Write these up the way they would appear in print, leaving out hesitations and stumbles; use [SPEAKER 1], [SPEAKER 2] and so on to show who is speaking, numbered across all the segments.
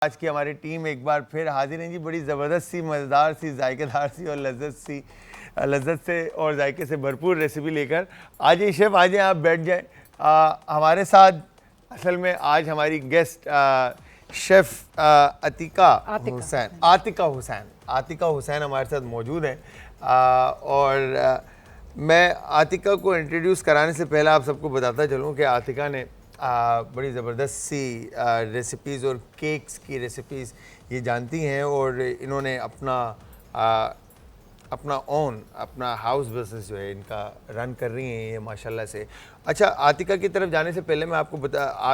[SPEAKER 1] आज की हमारी टीम एक बार फिर हाजिर है जी, बड़ी ज़बरदस्त सी, मज़ेदार सी, जायकेदार सी और लज्जत से और जायके से भरपूर रेसिपी लेकर आज ये शेफ़, आज आप बैठ जाएं हमारे साथ। असल में आज हमारी गेस्ट शेफ़ आतिका हुसैन हमारे साथ मौजूद हैं। और मैं आतिका को इंट्रोड्यूस कराने से पहले आप सबको बताता चलूँ कि आतिका ने बड़ी ज़बरदस्त सी रेसिपीज़ और केक्स की रेसिपीज़ ये जानती हैं और इन्होंने अपना हाउस बिजनेस जो है इनका रन कर रही हैं ये माशाल्लाह से। अच्छा, आतिका की तरफ जाने से पहले मैं आपको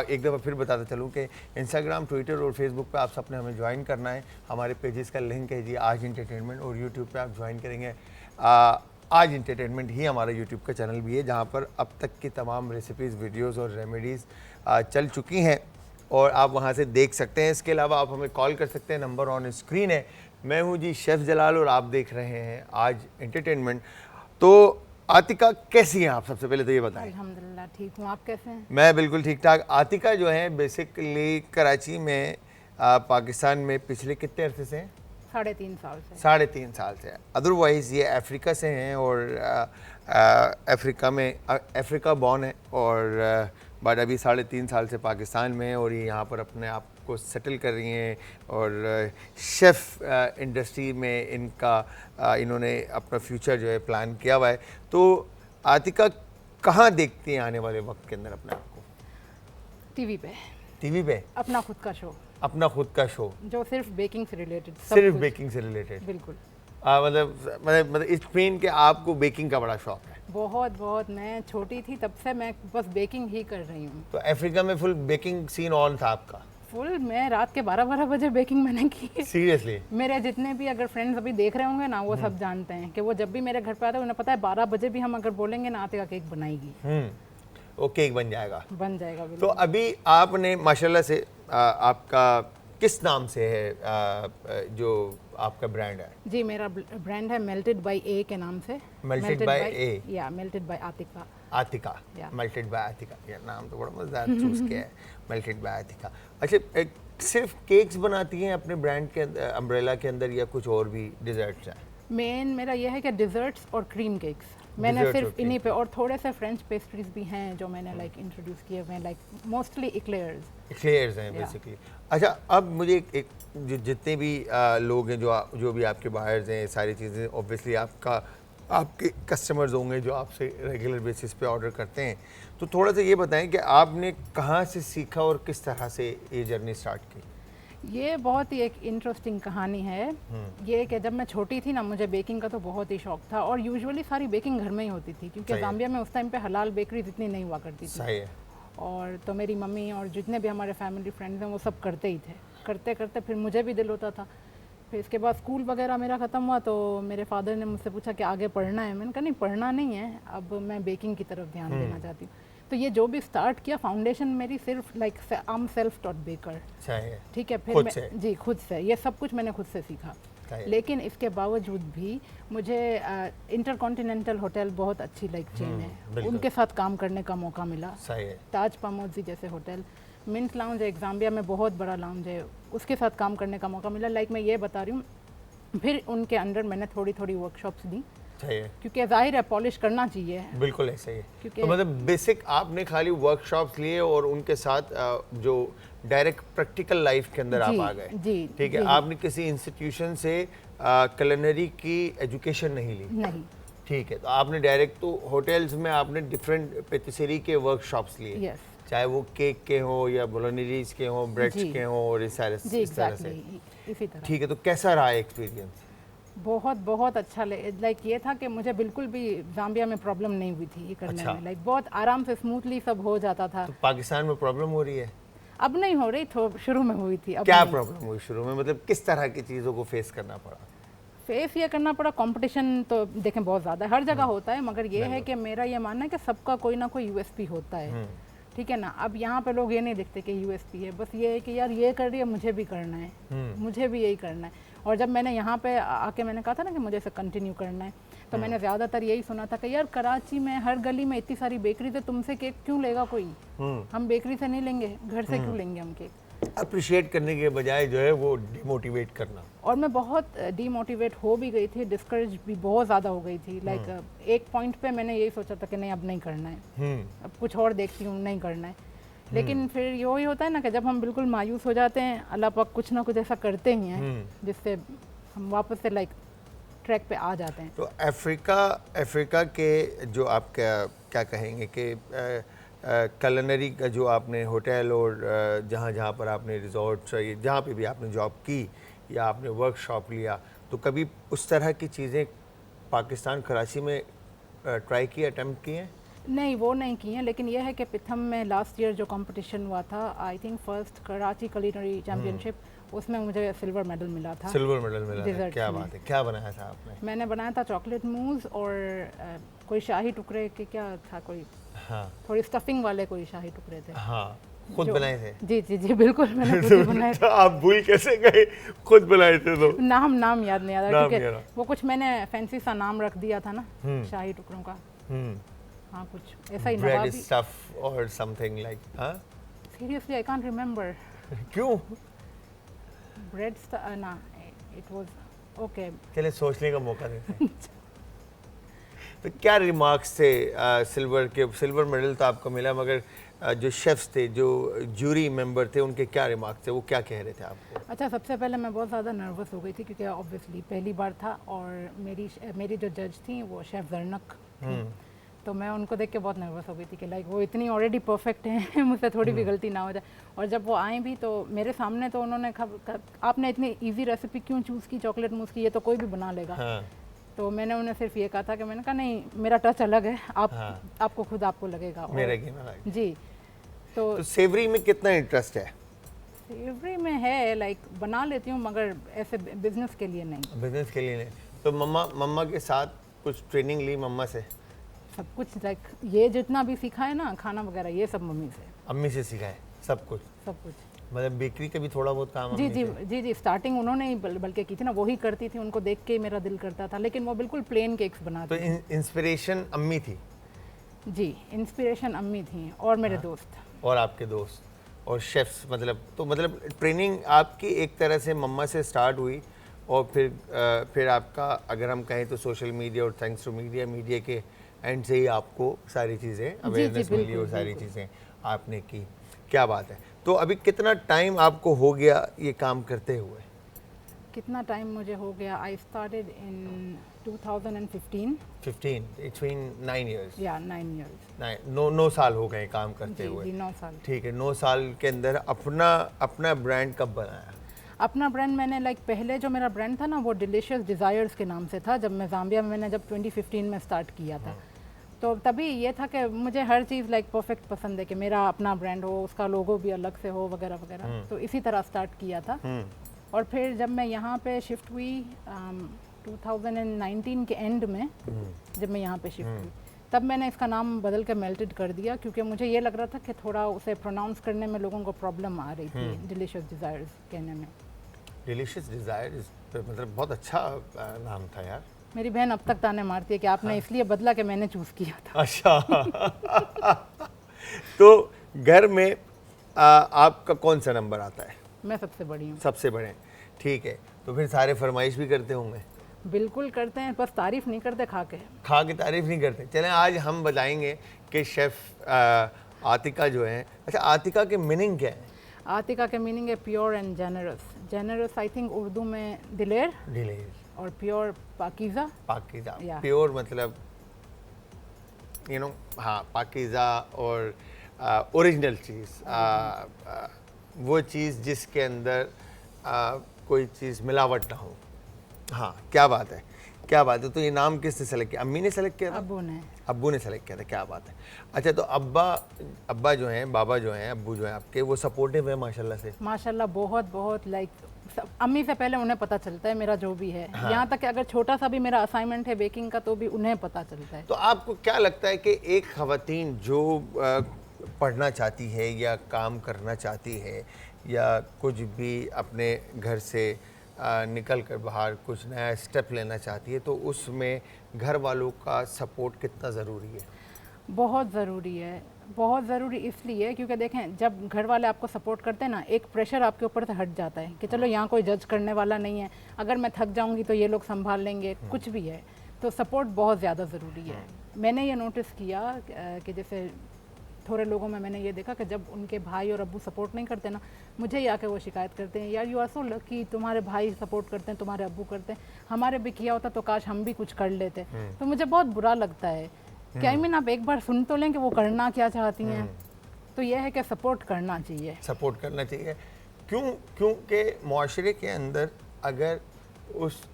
[SPEAKER 1] एक दफ़ा फिर बताता चलूँ कि इंस्टाग्राम, ट्विटर और फेसबुक पे आप सबने हमें ज्वाइन करना है। हमारे पेजेस का लिंक है जी आज इंटरटेनमेंट, और यूट्यूब पे आप ज्वाइन करेंगे आज इंटरटेनमेंट ही हमारा यूट्यूब का चैनल भी है, जहाँ पर अब तक की तमाम रेसिपीज़, वीडियोस और रेमेडीज़ चल चुकी हैं और आप वहाँ से देख सकते हैं। इसके अलावा आप हमें कॉल कर सकते हैं, नंबर ऑन स्क्रीन है। मैं हूँ जी शेफ़ जलाल और आप देख रहे हैं आज इंटरटेनमेंट। तो आतिका कैसी हैं आप, सबसे पहले तो ये बताएं।
[SPEAKER 2] अल्हम्दुलिल्लाह ठीक हूँ, आप कैसे हैं?
[SPEAKER 1] मैं बिल्कुल ठीक ठाक। आतिका जो है बेसिकली कराची में पाकिस्तान में पिछले कितने अरसे से हैं?
[SPEAKER 2] 3.5 साल से।
[SPEAKER 1] 3.5 साल से। अदरवाइज़ ये अफ्रीका से हैं और अफ्रीका बॉर्न है और बट अभी 3.5 साल से पाकिस्तान में है और ये यहाँ पर अपने आप को सेटल कर रही हैं और शेफ़ इंडस्ट्री में इन्होंने अपना फ्यूचर जो है प्लान किया हुआ है। तो आतिका कहाँ देखती हैं आने वाले वक्त के अंदर अपने आप को?
[SPEAKER 2] टीवी पे।
[SPEAKER 1] टीवी पे
[SPEAKER 2] अपना खुद का शो।
[SPEAKER 1] अपना खुद का शो
[SPEAKER 2] जो सिर्फ बेकिंग से रिलेटेड।
[SPEAKER 1] सिर्फ बेकिंग से रिलेटेड?
[SPEAKER 2] बिल्कुल।
[SPEAKER 1] मतलब इस मीन के आपको बेकिंग का बड़ा शौक है?
[SPEAKER 2] बहुत। मैं छोटी थी तब से मैं बस बेकिंग ही कर रही हूँ।
[SPEAKER 1] तो अफ्रीका में फुल बेकिंग सीन ऑन था आपका?
[SPEAKER 2] फुल। मैं रात के 12 बजे बेकिंग मैंने की।
[SPEAKER 1] सीरियसली?
[SPEAKER 2] मेरे जितने भी अगर फ्रेंड्स अभी देख रहे होंगे ना, वो सब जानते हैं कि वो जब भी मेरे घर पे आते हैं उन्हें पता है 12 बजे भी हम अगर बोलेंगे ना आतिका केक बनाएगी।
[SPEAKER 1] वो केक बन जाएगा?
[SPEAKER 2] बन जाएगा बिल्कुल।
[SPEAKER 1] तो अभी आपने माशाल्लाह से आपका किस नाम से है जो आपका ब्रांड है? जी,
[SPEAKER 2] मेरा ब्रांड है मेल्टेड बाय ए के नाम से।
[SPEAKER 1] Melted by A?
[SPEAKER 2] या melted by Atika.
[SPEAKER 1] Melted by Atika, ये नाम तो बड़ा मजेदार चूज किया है, मेल्टेड बाय आतिका। अच्छा, सिर्फ केक्स बनाती हैं अपने ब्रांड के अम्ब्रेला के अंदर या कुछ और भी डिजर्ट्स हैं?
[SPEAKER 2] मेन मेरा यह है कि डिजर्ट्स और क्रीम केक्स मैंने सिर्फ इन्हीं पे, और थोड़े से फ्रेंच पेस्ट्रीज भी हैं जो मैंने इंट्रोड्यूस किए हुए हैं, मोस्टली इक्लेयर्स हैं
[SPEAKER 1] बेसिकली। अच्छा, अब मुझे एक जितने भी लोग हैं जो भी आपके बायर्स हैं, सारी चीज़ें ऑब्वियसली आपके कस्टमर्स होंगे जो आपसे रेगुलर बेसिस पे ऑर्डर करते हैं, तो थोड़ा सा ये बताएं कि आपने कहाँ से सीखा और किस तरह से ये जर्नी स्टार्ट की?
[SPEAKER 2] ये बहुत ही एक इंटरेस्टिंग कहानी है। ये कि जब मैं छोटी थी ना, मुझे बेकिंग का तो बहुत ही शौक था और यूजुअली सारी बेकिंग घर में ही होती थी क्योंकि ज़ाम्बिया में उस टाइम पे हलाल बेकरीज इतनी नहीं हुआ करती थी।
[SPEAKER 1] सही है।
[SPEAKER 2] और तो मेरी मम्मी और जितने भी हमारे फैमिली फ्रेंड्स हैं वो सब करते ही थे। करते करते फिर मुझे भी दिल होता था। फिर इसके बाद स्कूल वगैरह मेरा ख़त्म हुआ तो मेरे फादर ने मुझसे पूछा कि आगे पढ़ना है। मैंने कहा नहीं, पढ़ना नहीं है, अब मैं बेकिंग की तरफ ध्यान देना चाहती हूँ। तो ये जो भी स्टार्ट किया, फाउंडेशन मेरी सिर्फ I am self taught baker. ठीक है, फिर मैं खुद से ये सब कुछ मैंने खुद से सीखा। लेकिन इसके बावजूद भी मुझे इंटरकॉन्टिनेंटल होटल बहुत अच्छी चेन है, उनके साथ काम करने का मौका मिला। ताज पामोजी जैसे होटल, मिंट लाउंज एक ज़ाम्बिया में बहुत बड़ा लाउंज है, उसके साथ काम करने का मौका मिला। मैं ये बता रही हूँ, फिर उनके अंडर मैंने थोड़ी वर्कशॉप्स दी क्योंकि जाहिर है पॉलिश करना चाहिए।
[SPEAKER 1] बिल्कुल ऐसा ही है। तो मतलब बेसिक आपने खाली वर्कशॉप्स लिए और उनके साथ जो डायरेक्ट प्रैक्टिकल लाइफ के अंदर आप आ गए। ठीक है, आपने किसी इंस्टीट्यूशन से कुलिनरी की एजुकेशन नहीं ली?
[SPEAKER 2] नहीं।
[SPEAKER 1] ठीक है, तो आपने डायरेक्ट तो होटल्स में आपने डिफरेंट पेटिसरी के वर्कशॉप्स लिए, चाहे वो केक के हो या बोलोनीज के हो, ब्रेड्स के हो और इस तरह से। ठीक है, तो कैसा रहा एक्सपीरियंस?
[SPEAKER 2] बहुत अच्छा। ये था कि मुझे बिल्कुल भी ज़ाम्बिया में प्रॉब्लम नहीं हुई थी ये करने में। बहुत आराम से स्मूथली सब हो जाता था।
[SPEAKER 1] तो पाकिस्तान में प्रॉब्लम हो रही है?
[SPEAKER 2] अब नहीं हो रही, तो शुरू में हुई थी।
[SPEAKER 1] क्या प्रॉब्लम हुई शुरू में, मतलब किस तरह की चीज़ों को फेस करना पड़ा?
[SPEAKER 2] फेस ये करना पड़ा, कंपटीशन तो देखें बहुत ज़्यादा हर जगह होता है, मगर ये है कि मेरा ये मानना है कि सबका कोई ना कोई यूएसपी होता है। ठीक है ना। अब यहाँ पे लोग ये नहीं देखते कि यूएसपी है, बस ये है कि यार ये कर रही है, मुझे भी करना है, मुझे भी यही करना है। और जब मैंने यहाँ पे आके मैंने कहा था ना कि मुझे इसे कंटिन्यू करना है, तो मैंने ज़्यादातर यही सुना था कि यार कराची में हर गली में इतनी सारी बेकरी है, तुमसे केक क्यों लेगा कोई? हम बेकरी से नहीं लेंगे, घर से क्यों लेंगे हम केक?
[SPEAKER 1] अप्रिशिएट करने के बजाय जो है वो डिमोटिवेट करना।
[SPEAKER 2] और मैं बहुत डीमोटिवेट हो भी गई थी, डिस्करेज भी बहुत ज़्यादा हो गई थी। लाइक एक पॉइंट पे मैंने यही सोचा था कि नहीं अब नहीं करना है, अब कुछ और देखती हूँ, नहीं करना है। लेकिन फिर यही होता है ना कि जब हम बिल्कुल मायूस हो जाते हैं, अल्लाह पाक कुछ ना कुछ ऐसा करते ही हैं जिससे हम वापस से लाइक ट्रैक पे आ जाते हैं।
[SPEAKER 1] तो अफ्रीका के जो आप क्या कहेंगे कि कलनरी का जो आपने होटल और जहाँ जहाँ पर आपने रिजॉर्ट जहाँ पे भी आपने जॉब की या आपने वर्कशॉप लिया, तो कभी उस तरह की चीज़ें पाकिस्तान कराची में ट्राई की, अटेम्प्ट किए हैं?
[SPEAKER 2] नहीं, वो नहीं किए हैं, लेकिन यह है कि पिथम में लास्ट ईयर जो कंपटीशन हुआ था, I think first Karachi culinary championship, उसमें मुझे सिल्वर मेडल मिला था।
[SPEAKER 1] सिल्वर मेडल मिला था,
[SPEAKER 2] Desserts
[SPEAKER 1] क्या
[SPEAKER 2] में।
[SPEAKER 1] बात है। क्या बनाया था आपने?
[SPEAKER 2] मैंने बनाया था चॉकलेट मूज और कोई शाही टुकड़े के क्या था, कोई
[SPEAKER 1] हाँ
[SPEAKER 2] थोड़ी स्टफिंग वाले कोई शाही टुकड़े थे।
[SPEAKER 1] हाँ, खुद
[SPEAKER 2] जो-
[SPEAKER 1] बनाए थे?
[SPEAKER 2] जी जी जी बिल्कुल, मैंने खुद ही बनाए थे।
[SPEAKER 1] तो आप भूल कैसे गए खुद बनाए थे? तो
[SPEAKER 2] नाम याद नहीं आ रहा,
[SPEAKER 1] नाम
[SPEAKER 2] क्योंकि
[SPEAKER 1] नहीं आ रहा।
[SPEAKER 2] वो कुछ मैंने फैंसी सा नाम रख दिया था ना शाही टुकड़ों का। हाँ, कुछ ऐसा ही
[SPEAKER 1] ब्रेड
[SPEAKER 2] नवाबी।
[SPEAKER 1] स्टफ और समथिंग लाइक, हाँ?
[SPEAKER 2] Seriously I can't remember.
[SPEAKER 1] क्यों?
[SPEAKER 2] ब्रेड ना, इट वाज ओके।
[SPEAKER 1] चले सोचने का मौका देते हैं। तो क्या रिमार्क्स थे सिल्वर मेडल तो आपको मिला, मगर जो शेफ्स थे, जो जूरी मेंबर थे, उनके क्या रिमार्क्स थे, वो क्या कह रहे थे आपको?
[SPEAKER 2] अच्छा, सबसे पहले मैं बहुत ज़्यादा नर्वस हो गई थी, क्योंकि ऑब्वियसली पहली बार था और मेरी जो जज थी वो शेफ़ जर्नक थी। तो मैं उनको देख के बहुत नर्वस हो गई थी कि लाइक वो इतनी ऑलरेडी परफेक्ट हैं, मुझसे थोड़ी भी गलती ना हो जाए। और जब वो आए भी तो मेरे सामने तो उन्होंने आपने इतनी इजी रेसिपी क्यों चूज़ की चॉकलेट मूस की, ये तो कोई भी बना लेगा।
[SPEAKER 1] हाँ,
[SPEAKER 2] तो मैंने उन्हें सिर्फ ये कहा था कि मैंने कहा नहीं, मेरा टच अलग है, आपको खुद आपको लगेगा।
[SPEAKER 1] मेरे गेम अलग।
[SPEAKER 2] जी, तो
[SPEAKER 1] तो सेवरी में कितना इंटरेस्ट है?
[SPEAKER 2] सेवरी में है, लाइक बना लेती हूँ, मगर ऐसे बिजनेस के लिए नहीं।
[SPEAKER 1] बिजनेस के लिए नहीं। तो मम्मा के साथ कुछ ट्रेनिंग ली मम्मा से?
[SPEAKER 2] सब कुछ लाइक ये जितना भी सीखा है ना, खाना वगैरह, ये सब मम्मी से।
[SPEAKER 1] अम्मी से सीखा है सब कुछ?
[SPEAKER 2] सब कुछ।
[SPEAKER 1] मतलब बेकरी का भी थोड़ा बहुत काम?
[SPEAKER 2] जी
[SPEAKER 1] अम्मी
[SPEAKER 2] जी
[SPEAKER 1] से?
[SPEAKER 2] जी जी, स्टार्टिंग उन्होंने ही बल्कि की थी ना, वही करती थी, उनको देख के ही मेरा दिल करता था, लेकिन वो बिल्कुल प्लेन केक्स
[SPEAKER 1] तो
[SPEAKER 2] बनाती
[SPEAKER 1] इंस्पिरेशन अम्मी थी?
[SPEAKER 2] जी, इंस्पिरेशन अम्मी थी और मेरे दोस्त।
[SPEAKER 1] और आपके दोस्त और शेफ्स, मतलब ट्रेनिंग आपकी एक तरह से मम्मा से स्टार्ट हुई, और फिर आपका, अगर हम कहें तो सोशल मीडिया और थैंक्स टू मीडिया के एंड से ही आपको सारी चीज़ें अवेयरनेस मिली और सारी चीज़ें आपने की। क्या बात है। तो अभी कितना टाइम आपको हो गया ये काम करते हुए?
[SPEAKER 2] कितना टाइम मुझे हो गया? I started in 2015।
[SPEAKER 1] 15, it's been 9 years.
[SPEAKER 2] या 9 इयर्स।
[SPEAKER 1] 9 साल हो गए काम करते
[SPEAKER 2] जी
[SPEAKER 1] हुए।
[SPEAKER 2] जी, 9 साल।
[SPEAKER 1] ठीक है, 9 साल के अंदर अपना ब्रांड कब बनाया?
[SPEAKER 2] अपना ब्रांड मैंने लाइक पहले जो मेरा ब्रांड था ना, वो डिलीशियस डिज़ायर्स के नाम से था, जब मैं ज़ाम्बिया में, मैंने जब 2015 में स्टार्ट किया था। तो तभी ये था कि मुझे हर चीज़ लाइक परफेक्ट पसंद है, कि मेरा अपना ब्रांड हो, उसका लोगो भी अलग से हो, वगैरह वगैरह। तो इसी तरह स्टार्ट किया था। और फिर जब मैं यहाँ पे शिफ्ट हुई 2019 के एंड में, जब मैं यहाँ पे शिफ्ट हुई, तब मैंने इसका नाम बदल के मेल्टेड कर दिया, क्योंकि मुझे ये लग रहा था कि थोड़ा उसे प्रोनाउंस करने में लोगों को प्रॉब्लम आ रही थी, डिलीशियस डिज़ायर्स कहने में।
[SPEAKER 1] डिलीशियस डिज़ायर्स, मतलब बहुत अच्छा नाम था यार।
[SPEAKER 2] मेरी बहन अब तक ताने मारती है कि आपने इसलिए बदला कि मैंने चूज़ किया था।
[SPEAKER 1] अच्छा। तो घर में आपका कौन सा नंबर आता है?
[SPEAKER 2] मैं सबसे बड़ी हूँ।
[SPEAKER 1] सबसे बड़े। ठीक है, तो फिर सारे फरमाइश भी करते होंगे?
[SPEAKER 2] बिल्कुल करते हैं, बस तारीफ नहीं करते खा के
[SPEAKER 1] तारीफ नहीं करते। चलें, आज हम बताएंगे कि शेफ़ आतिका जो है, अच्छा आतिका के मीनिंग क्या है?
[SPEAKER 2] आतिका के मीनिंग है pure and generous. Generous I think Urdu में दिलेर,
[SPEAKER 1] दिलेर,
[SPEAKER 2] और pure Pakeezah.
[SPEAKER 1] Pakeezah.
[SPEAKER 2] Yeah.
[SPEAKER 1] Pure मतलब हाँ, पाकीज़ा और ओरिजिनल चीज़, वो चीज़ जिसके अंदर कोई चीज़ मिलावट ना हो। हाँ, क्या बात है, क्या बात है। तो ये नाम किसने सेलेक्ट किया? अम्मी ने सेलेक्ट किया था? अब्बू ने सेलेक्ट किया था। क्या बात है। अच्छा, तो अब्बा जो हैं, बाबा जो हैं, अब्बू जो हैं आपके, वो सपोर्टिव है माशाल्लाह से?
[SPEAKER 2] माशाल्लाह बहुत बहुत, लाइक अम्मी से पहले उन्हें पता चलता है मेरा जो भी है। हाँ। यहाँ तक कि अगर छोटा सा भी मेरा असाइनमेंट है बेकिंग का, तो भी उन्हें पता चलता है।
[SPEAKER 1] तो आपको क्या लगता है कि एक ख़वातीन जो पढ़ना चाहती है या काम करना चाहती है या कुछ भी अपने घर से निकल कर बाहर कुछ नया स्टेप लेना चाहती है, तो उसमें घर वालों का सपोर्ट कितना ज़रूरी है?
[SPEAKER 2] बहुत ज़रूरी है। बहुत ज़रूरी इसलिए क्योंकि देखें जब घर वाले आपको सपोर्ट करते हैं ना, एक प्रेशर आपके ऊपर से हट जाता है कि चलो यहाँ कोई जज करने वाला नहीं है, अगर मैं थक जाऊँगी तो ये लोग संभाल लेंगे, कुछ भी है। तो सपोर्ट बहुत ज़्यादा ज़रूरी है। मैंने ये नोटिस किया कि जैसे थोड़े लोगों में मैंने ये देखा कि जब उनके भाई और अब्बू सपोर्ट नहीं करते ना, मुझे ही आके वो शिकायत करते हैं, यार यू आर सो लकी, तुम्हारे भाई सपोर्ट करते हैं, तुम्हारे अब्बू करते हैं, हमारे भी किया होता तो काश हम भी कुछ कर लेते। तो मुझे बहुत बुरा लगता है कि आई मीन आप एक बार सुन तो लें कि वो करना क्या चाहती हैं। तो यह है कि सपोर्ट करना चाहिए,
[SPEAKER 1] सपोर्ट करना चाहिए। क्योंकि मुआशरे के अंदर अगर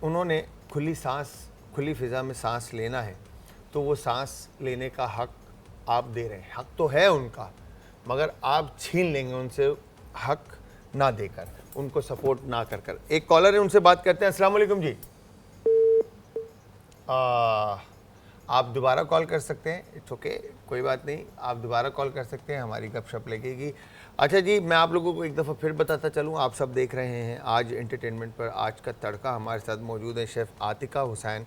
[SPEAKER 1] उन्होंने खुली फ़िज़ा में सांस लेना है तो वो सांस लेने का हक आप दे रहे हैं। हक तो है उनका, मगर आप छीन लेंगे उनसे हक ना देकर, उनको सपोर्ट ना कर। एक कॉलर है, उनसे बात करते हैं। अस्सलाम वालेकुम जी। आप दोबारा कॉल कर सकते हैं, इट्स ओके, कोई बात नहीं, आप दोबारा कॉल कर सकते हैं, हमारी गपशप लगेगी। अच्छा जी, मैं आप लोगों को एक दफ़ा फिर बताता चलूँ, आप सब देख रहे हैं आज एंटरटेनमेंट पर आज का तड़का। हमारे साथ मौजूद है शेफ़ आतिका हुसैन,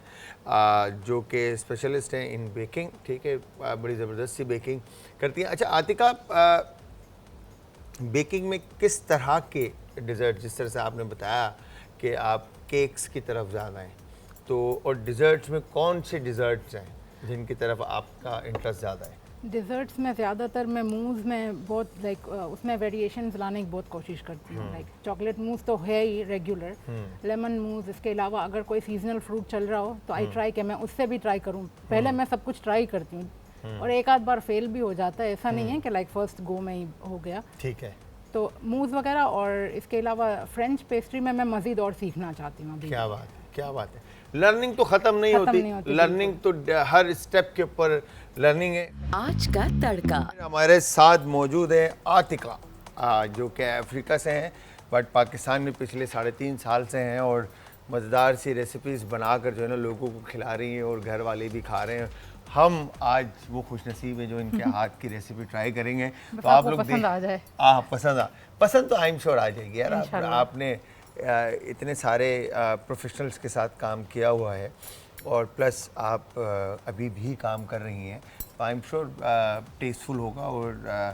[SPEAKER 1] जो कि स्पेशलिस्ट हैं इन बेकिंग, ठीक है, बड़ी ज़बरदस्त सी बेकिंग करती हैं। अच्छा आतिका, बेकिंग में किस तरह के डिज़र्ट, जिस तरह से आपने बताया कि आप केक्स की तरफ ज़्यादा हैं, तो और डिज़र्ट्स में कौन से डिज़र्ट्स हैं जिनकी तरफ आपका इंटरेस्ट ज़्यादा है?
[SPEAKER 2] डिज़र्ट्स में ज़्यादातर मैं मूज़ में बहुत लाइक उसमें वेरिएशंस लाने की बहुत कोशिश करती हूँ। लाइक चॉकलेट मूज़ तो है ही रेगुलर, लेमन मूज़, इसके अलावा अगर कोई सीजनल फ्रूट चल रहा हो तो आई ट्राई कि मैं उससे भी ट्राई करूँ। पहले मैं सब कुछ ट्राई करती हूँ और एक आध बार फेल भी हो जाता है, ऐसा नहीं है कि लाइक फर्स्ट गो में ही हो गया।
[SPEAKER 1] ठीक है,
[SPEAKER 2] तो मूज़ वगैरह, और इसके अलावा फ्रेंच पेस्ट्री में मैं मज़ीद और सीखना चाहती हूँ अभी।
[SPEAKER 1] क्या बात है, क्या बात है। लर्निंग तो ख़त्म नहीं होती, लर्निंग तो हर स्टेप के ऊपर लर्निंग है।
[SPEAKER 3] आज का तड़का
[SPEAKER 1] हमारे साथ मौजूद है आतिका, जो कि अफ्रीका से हैं बट पाकिस्तान में पिछले 3.5 साल से हैं और मज़ेदार सी रेसिपीज़ बनाकर जो है ना लोगों को खिला रही हैं और घर वाले भी खा रहे हैं। हम आज वो खुशनसीब हैं जो इनके हाथ की रेसिपी ट्राई करेंगे। तो आप लोग
[SPEAKER 2] पसंद आ जाए।
[SPEAKER 1] पसंद तो आई एम श्योर आ जाएगी यार। आपने इतने सारे प्रोफेशनल्स के साथ काम किया हुआ है और प्लस आप अभी भी काम कर रही हैं, तो आई एम श्योर टेस्टफुल होगा और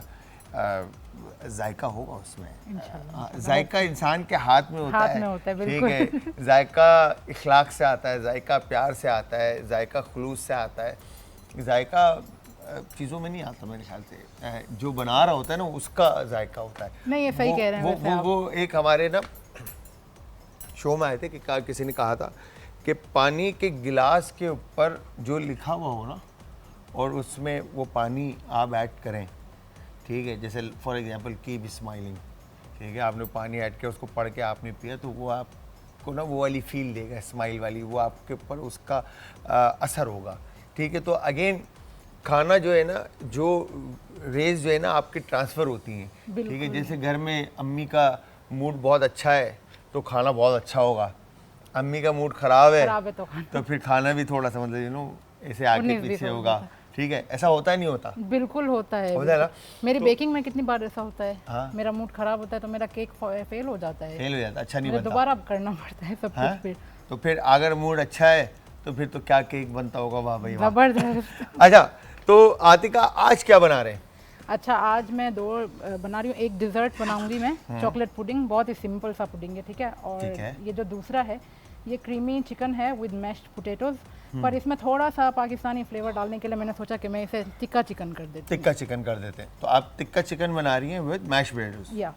[SPEAKER 1] जायका होगा उसमें। जायका इंसान के हाथ में होता है, ठीक है। जायका इखलाक से आता है, जायका प्यार से आता है, जायका खुलूस से आता है, जायका चीज़ों में नहीं आता मेरे ख्याल से। जो बना रहा होता है ना उसका जायका होता है।
[SPEAKER 2] नहीं, ये सही कह रहे हैं।
[SPEAKER 1] वो एक हमारे ना शो में आए थे कि किसी ने कहा था कि पानी के गिलास के ऊपर जो लिखा हुआ हो ना और उसमें वो पानी आप ऐड करें, ठीक है, जैसे फॉर एग्जांपल कीप स्माइलिंग, ठीक है, आपने पानी ऐड किया, उसको पढ़ के आपने पिया, तो वो आपको ना वो वाली फील देगा, स्माइल वाली, वो आपके ऊपर उसका असर होगा, ठीक है। तो अगेन खाना जो है ना, जो रेज जो है ना आपके ट्रांसफ़र होती हैं, ठीक है। जैसे घर में अम्मी का मूड बहुत अच्छा है तो खाना बहुत अच्छा होगा, अम्मी का मूड ख़राब है तो फिर खाना भी थोड़ा सा मतलब ऐसे आगे पीछे होगा, ठीक है। ऐसा होता है नहीं होता?
[SPEAKER 2] बिल्कुल होता है ना। मेरी बेकिंग में कितनी बार ऐसा होता है। हाँ? मेरा मूड खराब होता है तो मेरा केक फेल हो जाता है।
[SPEAKER 1] फेल हो जाता है, अच्छा नहीं बनता,
[SPEAKER 2] दोबारा करना पड़ता है सब कुछ फिर।
[SPEAKER 1] तो फिर अगर मूड अच्छा है तो फिर तो क्या केक बनता होगा, वाह भाई वाह,
[SPEAKER 2] जबरदस्त।
[SPEAKER 1] अच्छा, तो आतिका आज क्या बना रहे हैं?
[SPEAKER 2] अच्छा, आज मैं 2 बना रही हूँ। एक डिज़र्ट बनाऊंगी मैं, चॉकलेट पुडिंग, बहुत ही सिंपल सा पुडिंग है, ठीक है। और ये जो दूसरा है ये क्रीमी चिकन है विद मैश्ड पोटैटोज, पर इसमें थोड़ा सा पाकिस्तानी फ्लेवर डालने के लिए मैंने सोचा कि मैं इसे टिक्का चिकन कर देती हूँ।
[SPEAKER 1] टिक्का चिकन कर देते हैं, तो आप टिक्का चिकन बना रही हैं विद मैश्ड पोटैटोज,
[SPEAKER 2] या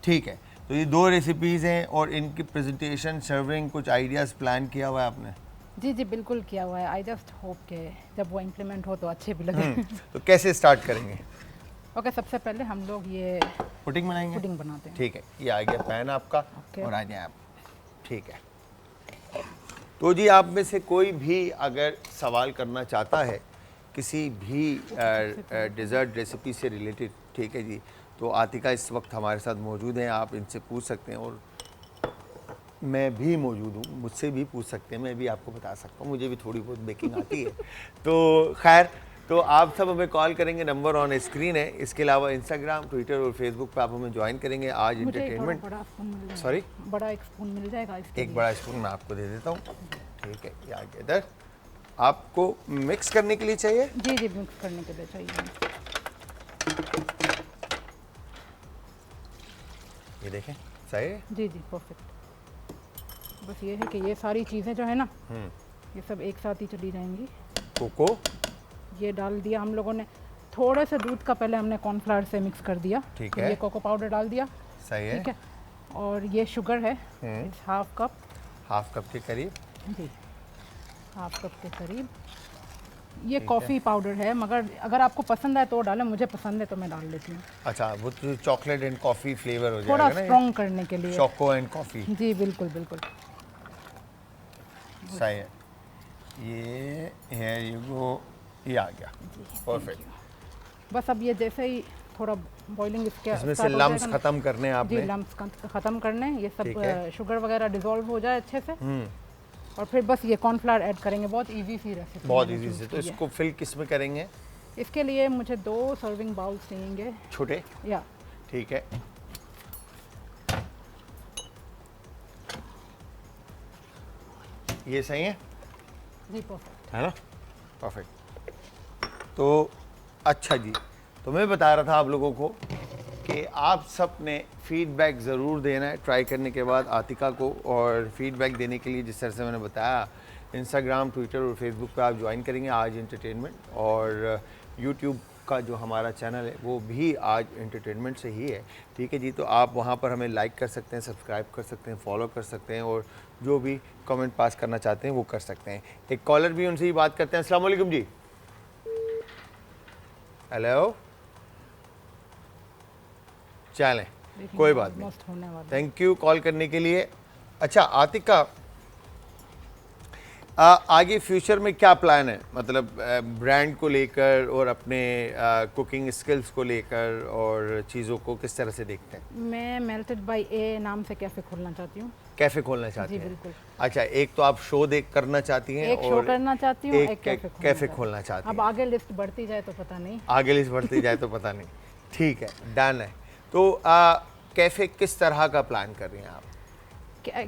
[SPEAKER 1] ठीक है। तो ये 2 रेसिपीज़ हैं और इनकी प्रेजेंटेशन, सर्विंग, कुछ आइडियाज़ प्लान किया हुआ है आपने?
[SPEAKER 2] जी जी बिल्कुल किया हुआ है। आई जस्ट होप कि जब वो इम्प्लीमेंट हो तो अच्छे भी लगे।
[SPEAKER 1] तो कैसे स्टार्ट करेंगे?
[SPEAKER 2] ओके, सबसे पहले हम लोग ये
[SPEAKER 1] पुडिंग बनाएंगे,
[SPEAKER 2] पुडिंग बनाते हैं,
[SPEAKER 1] ठीक है। ये आ गया पैन आपका और आ जाए आप, ठीक है। तो जी आप में से कोई भी अगर सवाल करना चाहता है किसी भी डेज़र्ट रेसिपी से रिलेटेड, ठीक है जी, तो आतिका इस वक्त हमारे साथ मौजूद हैं, आप इनसे पूछ सकते हैं और मैं भी मौजूद हूँ, मुझसे भी पूछ सकते हैं, मैं भी आपको बता सकता हूँ, मुझे भी थोड़ी बहुत बेकिंग आती है। तो खैर, तो आप सब हमें कॉल करेंगे, नंबर ऑन स्क्रीन है। इसके अलावा इंस्टाग्राम, ट्विटर और फेसबुक पे आप हमें ज्वाइन करेंगे। आज एंटरटेनमेंट, सॉरी,
[SPEAKER 2] बड़ा एक स्पून मिल जाएगा,
[SPEAKER 1] एक बड़ा स्पून मैं आपको दे देता हूँ, ठीक है। ये आगे इधर आपको मिक्स करने के लिए चाहिए?
[SPEAKER 2] जी जी, मिक्स करने के लिए चाहिए।
[SPEAKER 1] ये देखें, सही है।
[SPEAKER 2] जी जी परफेक्ट। बस ये है कि ये सारी चीज़ें जो है ना ये सब एक साथ ही चली जाएंगी।
[SPEAKER 1] कोको
[SPEAKER 2] ये डाल दिया हम लोगों ने, थोड़े से दूध का पहले हमने कॉर्नफ्लावर से मिक्स कर दिया।
[SPEAKER 1] ठीक
[SPEAKER 2] फिर
[SPEAKER 1] है।
[SPEAKER 2] ये कोको पाउडर डाल दिया।
[SPEAKER 1] सही है।
[SPEAKER 2] ठीक है। और ये शुगर है, it's half cup.
[SPEAKER 1] Half cup के करीब।
[SPEAKER 2] जी हाफ कप के करीब। ये कॉफ़ी पाउडर है, मगर अगर आपको पसंद है तो डालें, मुझे पसंद है तो मैं डाल लेती हूँ।
[SPEAKER 1] अच्छा, वो तो चॉकलेट एंड कॉफ़ी फ्लेवर हो
[SPEAKER 2] थोड़ा
[SPEAKER 1] जाएगा ना,
[SPEAKER 2] स्ट्रॉन्ग करने के लिए।
[SPEAKER 1] Choco and coffee.
[SPEAKER 2] जी बिल्कुल बिल्कुल।
[SPEAKER 1] सही है। ये है, ये वो, ये आ गया। परफेक्ट।
[SPEAKER 2] बस अब ये जैसे ही थोड़ा बॉइलिंग इसके
[SPEAKER 1] इसमें से
[SPEAKER 2] start हो
[SPEAKER 1] लम्स
[SPEAKER 2] जाएगा ना-
[SPEAKER 1] खत्म करने हैं
[SPEAKER 2] जी
[SPEAKER 1] आपने।
[SPEAKER 2] लम्स खत्म करने हैं, ये
[SPEAKER 1] ठीक
[SPEAKER 2] सब
[SPEAKER 1] है।
[SPEAKER 2] शुगर वगैरह डिजोल्व हो जाए अच्छे से। और फिर बस ये कॉर्नफ्लावर ऐड करेंगे। बहुत इजी सी रेसिपी,
[SPEAKER 1] बहुत
[SPEAKER 2] मैंने
[SPEAKER 1] इजी
[SPEAKER 2] choose
[SPEAKER 1] से। तो
[SPEAKER 2] की है।
[SPEAKER 1] इसको फिल किस में करेंगे?
[SPEAKER 2] इसके लिए मुझे 2 सर्विंग बाउल्स चाहिए।
[SPEAKER 1] छोटे।
[SPEAKER 2] या
[SPEAKER 1] ठीक है। ये सही है,
[SPEAKER 2] जी परफेक्ट।
[SPEAKER 1] है ना? परफेक्ट। तो अच्छा जी, तो मैं बता रहा था आप लोगों को कि आप सब ने फीडबैक ज़रूर देना है ट्राई करने के बाद आतिका को। और फीडबैक देने के लिए जिस तरह से मैंने बताया, इंस्टाग्राम, ट्विटर और फेसबुक पे आप ज्वाइन करेंगे आज एंटरटेनमेंट, और यूट्यूब का जो हमारा चैनल है वो भी आज एंटरटेनमेंट से ही है। ठीक है जी, तो आप वहाँ पर हमें लाइक कर सकते हैं, सब्सक्राइब कर सकते हैं, फॉलो कर सकते हैं, और जो भी कमेंट पास करना चाहते हैं वो कर सकते हैं। एक कॉलर भी, उनसे ही बात करते हैं। अस्सलाम वालेकुम जी। हेलो। चलें, कोई बात नहीं,
[SPEAKER 2] ऑलमोस्ट होने वाला है।
[SPEAKER 1] थैंक यू कॉल करने के लिए। अच्छा आतिका, आगे फ्यूचर में क्या प्लान है, मतलब ब्रांड को लेकर और अपने कुकिंग स्किल्स को लेकर और चीज़ों को किस तरह से देखते हैं?
[SPEAKER 2] मैं मेल्टेड बाय ए नाम से कैफ़े खोलना चाहती हूँ।
[SPEAKER 1] कैफ़े खोलना चाहती
[SPEAKER 2] जी
[SPEAKER 1] हैं?
[SPEAKER 2] बिल्कुल।
[SPEAKER 1] अच्छा, एक तो आप शो देख करना चाहती हैं,
[SPEAKER 2] एक शो
[SPEAKER 1] और
[SPEAKER 2] करना चाहती हूँ, एक
[SPEAKER 1] कैफ़े खोलना चाहती
[SPEAKER 2] अब
[SPEAKER 1] हैं।
[SPEAKER 2] आगे लिस्ट बढ़ती जाए तो पता नहीं।
[SPEAKER 1] आगे लिस्ट बढ़ती जाए तो पता नहीं। ठीक है, डन है। तो कैफ़े किस तरह का प्लान कर रही हैं आप?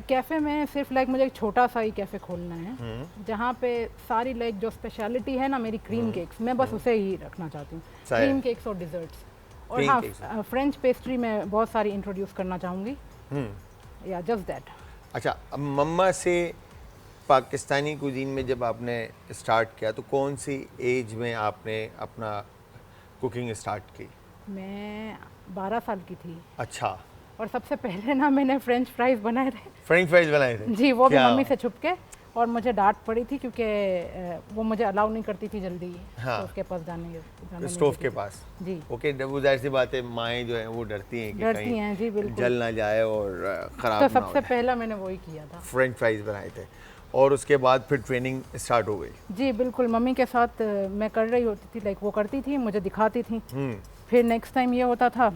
[SPEAKER 2] कैफ़े में सिर्फ लाइक मुझे एक छोटा सा ही कैफ़े खोलना है, जहाँ पे सारी लाइक जो स्पेशलिटी है ना मेरी क्रीम केक्स, मैं बस उसे ही रखना चाहती हूँ।
[SPEAKER 1] सही।
[SPEAKER 2] क्रीम केक्स और डिज़र्ट्स। और
[SPEAKER 1] Cream
[SPEAKER 2] हाँ,
[SPEAKER 1] cakes।
[SPEAKER 2] फ्रेंच पेस्ट्री में बहुत सारी इंट्रोड्यूस करना चाहूँगी। या जस्ट दैट।
[SPEAKER 1] अच्छा, अब मम्मा से पाकिस्तानी कुजीन में जब आपने स्टार्ट किया तो कौन सी एज में आपने अपना कुकिंग स्टार्ट की?
[SPEAKER 2] मैं 12 साल की थी,
[SPEAKER 1] अच्छा,
[SPEAKER 2] और सबसे पहले ना मैंने फ्रेंच फ्राइज बनाए थे।
[SPEAKER 1] फ्रेंच फ्राइज बनाए थे?
[SPEAKER 2] जी, वो भी
[SPEAKER 1] क्या?
[SPEAKER 2] मम्मी से छुप के, और मुझे डांट पड़ी थी क्योंकि वो मुझे अलाउ नहीं करती थी जल्दी
[SPEAKER 1] हाँ।
[SPEAKER 2] तो उसके पास जाने नहीं
[SPEAKER 1] स्टोव
[SPEAKER 2] देती
[SPEAKER 1] के
[SPEAKER 2] थी।
[SPEAKER 1] पास?
[SPEAKER 2] जी
[SPEAKER 1] ओके, वो जाहिर सी बात है, माएँ जो हैं वो डरती हैं कि
[SPEAKER 2] डरती
[SPEAKER 1] कहीं
[SPEAKER 2] हैं, जी बिल्कुल।
[SPEAKER 1] जल ना जाए और
[SPEAKER 2] तो
[SPEAKER 1] ख़राब ना हो
[SPEAKER 2] सबसे
[SPEAKER 1] जाए।
[SPEAKER 2] पहला मैंने वही किया था।
[SPEAKER 1] फ्रेंच फ्राइज बनाए थे, और उसके बाद फिर ट्रेनिंग स्टार्ट हो गई।
[SPEAKER 2] जी बिल्कुल, मम्मी के साथ मैं कर रही होती थी, लाइक वो करती थी, मुझे दिखाती थी। फिर नेक्स्ट टाइम ये होता था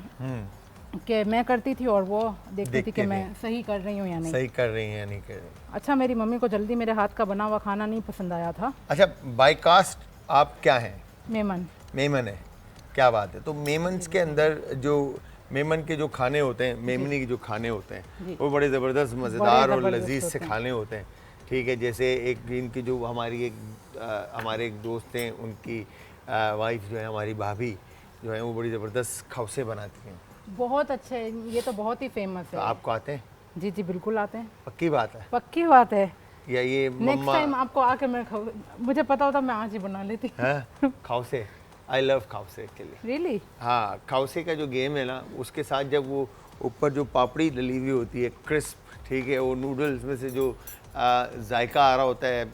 [SPEAKER 2] कि मैं करती थी और वो देखती थी
[SPEAKER 1] देखते
[SPEAKER 2] कि मैं
[SPEAKER 1] थे।
[SPEAKER 2] सही कर रही हूँ या नहीं।
[SPEAKER 1] सही कर रही हैं या नहीं कर रही?
[SPEAKER 2] अच्छा, मेरी मम्मी को जल्दी मेरे हाथ का बना हुआ खाना नहीं पसंद आया था।
[SPEAKER 1] अच्छा, बाय कास्ट आप क्या हैं?
[SPEAKER 2] मेमन।
[SPEAKER 1] मेमन है, क्या बात है। तो मेमन्स के अंदर जो मेमन के जो खाने होते हैं, मेमनी के जो खाने होते हैं, वो बड़े ज़बरदस्त, मज़ेदार और
[SPEAKER 2] ज़बरदस्त
[SPEAKER 1] लजीज से
[SPEAKER 2] होते हैं।
[SPEAKER 1] खाने होते हैं। ठीक है, जैसे एक इनकी जो हमारे एक दोस्त हैं, उनकी वाइफ जो है, हमारी भाभी जो है, वो बड़ी ज़बरदस्त खौसे बनाती हैं।
[SPEAKER 2] बहुत अच्छे, ये तो बहुत ही फेमस
[SPEAKER 1] तो
[SPEAKER 2] है।
[SPEAKER 1] आपको आते हैं?
[SPEAKER 2] जी जी बिल्कुल आते हैं,
[SPEAKER 1] पक्की बात है?
[SPEAKER 2] पक्की बात है।
[SPEAKER 1] या ये
[SPEAKER 2] नेक्स्ट
[SPEAKER 1] मम्मा
[SPEAKER 2] टाइम आपको आके मैं मुझे पता होता मैं आज ही बना लेती।
[SPEAKER 1] हैं खौसे? आई लव खौसे के लिए।
[SPEAKER 2] रियली?
[SPEAKER 1] हाँ, खौसे का जो गेम है ना, उसके साथ जब वो ऊपर जो पापड़ी डली हुई होती है क्रिस्प, ठीक है, वो नूडल्स में से जो जायका आ रहा होता है,